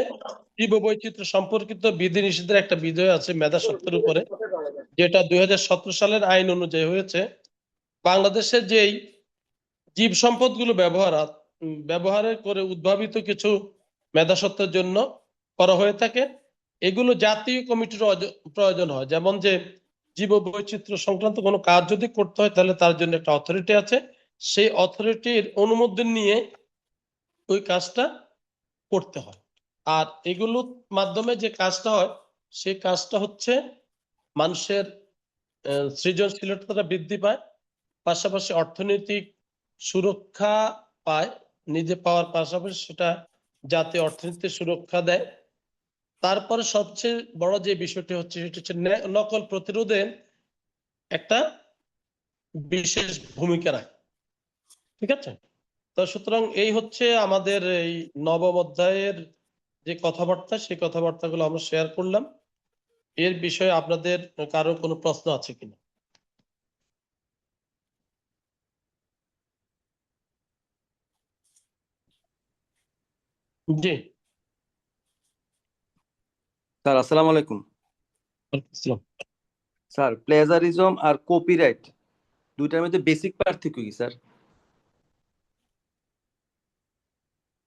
জীববৈচিত্র্য সম্পর্কিত বিধিনিষেধের একটা বিষয় আছে মেধাস্বত্বের উপরে, যেটা 2017 সালের আইন অনুযায়ী হয়েছে। বাংলাদেশের যেই জীব সম্পদগুলো ব্যবহারের করে উদ্ভাবিত কিছু মেধাস্বত্বের জন্য করা হয়ে থাকে, এগুলো জাতীয় কমিটির প্রয়োজন হয়। যেমন যে জীববৈচিত্র্য সংক্রান্ত কোনো কাজ যদি করতে হয়, তাহলে তার জন্য একটা অথরিটি আছে, সেই অথরিটির অনুমোদন নিয়ে ওই কাজটা করতে হয়। আর এগুলোর মাধ্যমে যে কাজটা হয়, সেই কাজটা হচ্ছে মানুষের সৃজনশীলতা বৃদ্ধি পায়, পাশাপাশি অর্থনৈতিক সুরক্ষা পায়, নিজে পাওয়ার পাশাপাশি সেটা জাতীয় অর্থনীতির সুরক্ষা দেয়। তারপরে সবচেয়ে বড় যে বিষয়টি হচ্ছে, সেটা হচ্ছে নকল প্রতিরোধে একটা বিশেষ ভূমিকা রাখে। ঠিক আছে? তো সুতরাং এই হচ্ছে আমাদের এই নবম অধ্যায়ের যে কথাবার্তা, সেই কথাবার্তাগুলো আমরা শেয়ার করলাম। এর বিষয়ে আপনাদের কারো কোনো প্রশ্ন আছে কিনা? জি, স্যার আসসালামু আলাইকুম। স্যার প্লেজারিজম আর কপিরাইট দুইটার মধ্যে বেসিক পার্থক্য কি স্যার?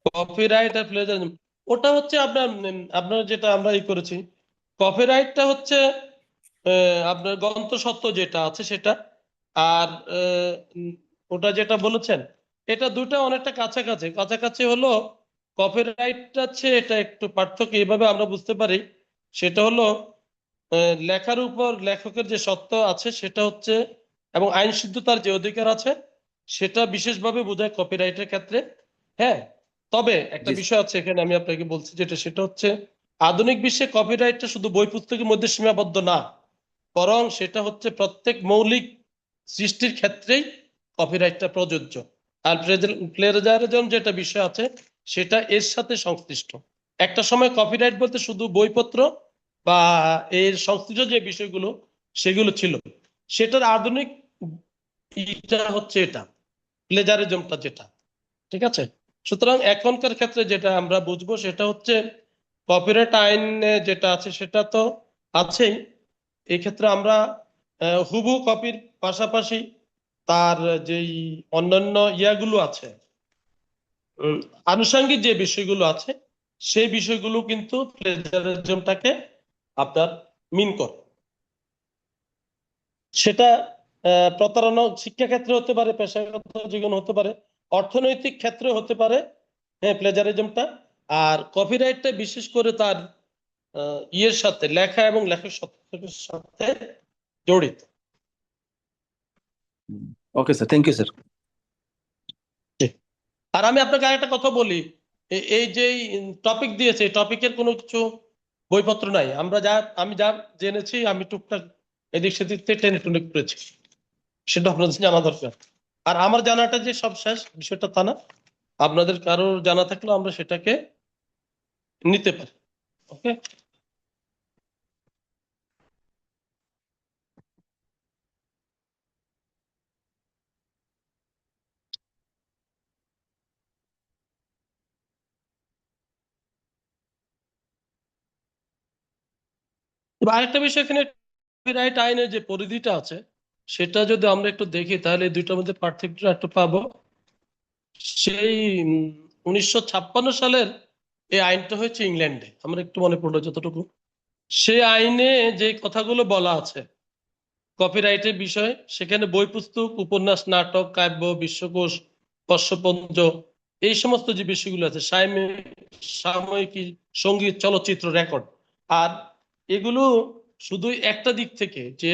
কপিরাইট আর প্লেজারিজম, ওটা হচ্ছে আপনার যেটা আমরা করেছি, কপিরাইটটা হচ্ছে আপনার গ্রন্থস্বত্ব যেটা আছে সেটা, আর ওটা যেটা বলেছেন, এটা দুটো অনেকটা কাছাকাছি কাছাকাছি হলো। কপিরাইটটা হচ্ছে, এটা একটু পার্থক্য এইভাবে আমরা বুঝতে পারি, সেটা হলো লেখার উপর লেখকের যে সত্ত্ব আছে সেটা হচ্ছে, এবং আইন সিদ্ধতার যে অধিকার আছে, সেটা বিশেষভাবে বোঝায় কপিরাইটের ক্ষেত্রে। হ্যাঁ, তবে একটা জি বিষয় আছে এখানে, আমি আপনাকে বলছি যেটা, সেটা হচ্ছে আধুনিক বিশ্বে কপিরাইটটা শুধু বই পুস্তকের মধ্যে সীমাবদ্ধ না, বরং সেটা হচ্ছে প্রত্যেক মৌলিক সৃষ্টির ক্ষেত্রেই কপিরাইটটা প্রযোজ্য। আর প্লেজারিজম যেটা বিষয় আছে, সেটা এর সাথে সংশ্লিষ্ট। একটা সময় কপিরাইট বলতে শুধু বইপত্র বা এর সংশ্লিষ্ট যে বিষয়গুলো সেগুলো ছিল, সেটার আধুনিক এটা হচ্ছে এটা প্লেজারিজমটা যেটা। ঠিক আছে? সুতরাং এখনকার ক্ষেত্রে যেটা আমরা বুঝবো, সেটা হচ্ছে কপিরাইট আইনে যেটা আছে সেটা তো আছেই। এই ক্ষেত্রে আমরা হুবহু কপির পাশাপাশি তার যেই অন্যান্য ইয়াগুলো আছে, আনুষঙ্গিক যে বিষয়গুলো আছে, সেই বিষয়গুলো কিন্তু প্লেজারিজমটাকে আপনার মিন করে। সেটা প্রতারণা শিক্ষাক্ষেত্রে হতে পারে, পেশাগত জীবন হতে পারে, অর্থনৈতিক ক্ষেত্রে হতে পারে, হ্যাঁ, প্লেজারিজমটা। আর কপিরাইটটা বিশেষ করে তার ইয়ের সাথে, লেখা এবং লেখক সত্তার সাথে জড়িত। Okay sir, thank you sir. আর আমি আপনাকে আরেকটা কথা বলি, এই যে টপিক দিয়েছে, এই টপিকের কোনো কিছু বইপত্র নাই। আমি যা জেনেছি, আমি টুকটাক এদিক সেদিক থেকে টেনে টুনে করেছি, সেটা আপনাদের জানা দরকার। আর আমার জানাটা যে সব শেষ বিষয়টা তা না, আপনাদের কারোর জানা থাকলে আমরা সেটাকে নিতে পারি। ওকে, এবার আরেকটা বিষয়, এখানে কপিরাইট আইনের যে পরিধিটা আছে, সেটা যদি আমরা একটু দেখি, তাহলে এই দুইটার মধ্যে পার্থক্যটা একটু পাবো। সেই 1956 সালের এই আইনটা হয়েছে ইংল্যান্ডে, আমার একটু মনে পড়লো যতটুকু। সেই আইনে যে কথাগুলো বলা আছে কপিরাইটের বিষয়ে, সেখানে বই পুস্তক, উপন্যাস, নাটক, কাব্য, বিশ্বকোষ, প্রচ্ছপঞ্জ, এই সমস্ত যে বিষয়গুলো আছে, সাময়িকী, সঙ্গীত, চলচ্চিত্র, রেকর্ড, আর এগুলো শুধু একটা দিক থেকে যে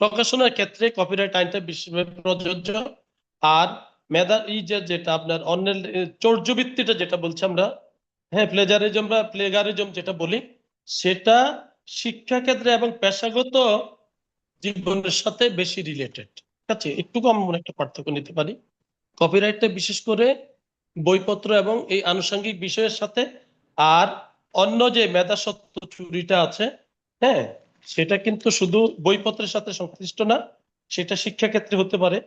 প্রকাশনার ক্ষেত্রে কপিরাইট আইনটা বিশেষভাবে প্রযোজ্য, আর মেধা যেটা আপনার অন্যের চর্যবৃত্তিটা যেটা বলছি আমরা, হ্যাঁ, প্লেগারিজম যেটা বলি, সেটা শিক্ষা ক্ষেত্রে এবং পেশাগত জীবনের সাথে বেশি রিলেটেড। ঠিক আছে, একটু কম মনে একটা পার্থক্য নিতে পারি। কপিরাইটটা বিশেষ করে বইপত্র এবং এই আনুষঙ্গিক বিষয়ের সাথে, আর অন্য যে মেধাস্বত্ব চুরিটা আছে, হ্যাঁ, সেটা কিন্তু শুধু বইপত্রের সাথে সংশ্লিষ্ট না, সেটা শিক্ষাক্ষেত্রে হতে পারে,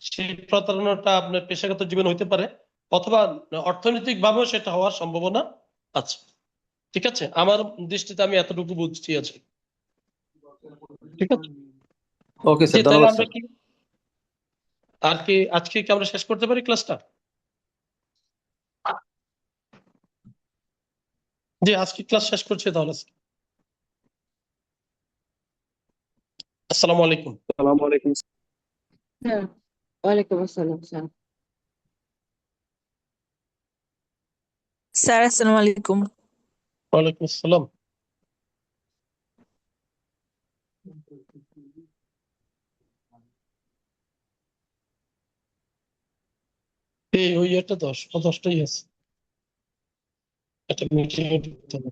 সেই প্রতারণাটা আপনার পেশাগত জীবন হতে পারে, অথবা অর্থনৈতিক ভাবেও সেটা হওয়ার সম্ভাবনা আছে। ঠিক আছে, আমার দৃষ্টিতে আমি এতটুকু বুঝছি আছে। ঠিক আছে, ওকে যে স্যার, তাহলে ধন্যবাদ আমরা স্যার। কি আর কি আজকে কি আমরা শেষ করতে পারি ক্লাসটা? জি, আজকে ক্লাস শেষ করছি তাহলে। আসসালামু আলাইকুম। আসসালামু আলাইকুম। হ্যাঁ, ওয়ালাইকুম আসসালাম স্যার। স্যার আসসালামু আলাইকুম। ওয়ালাইকুম আসসালাম। এই ওই একটা 10টাই আছে, একটা মিটিং এ ঢুকতে হবে।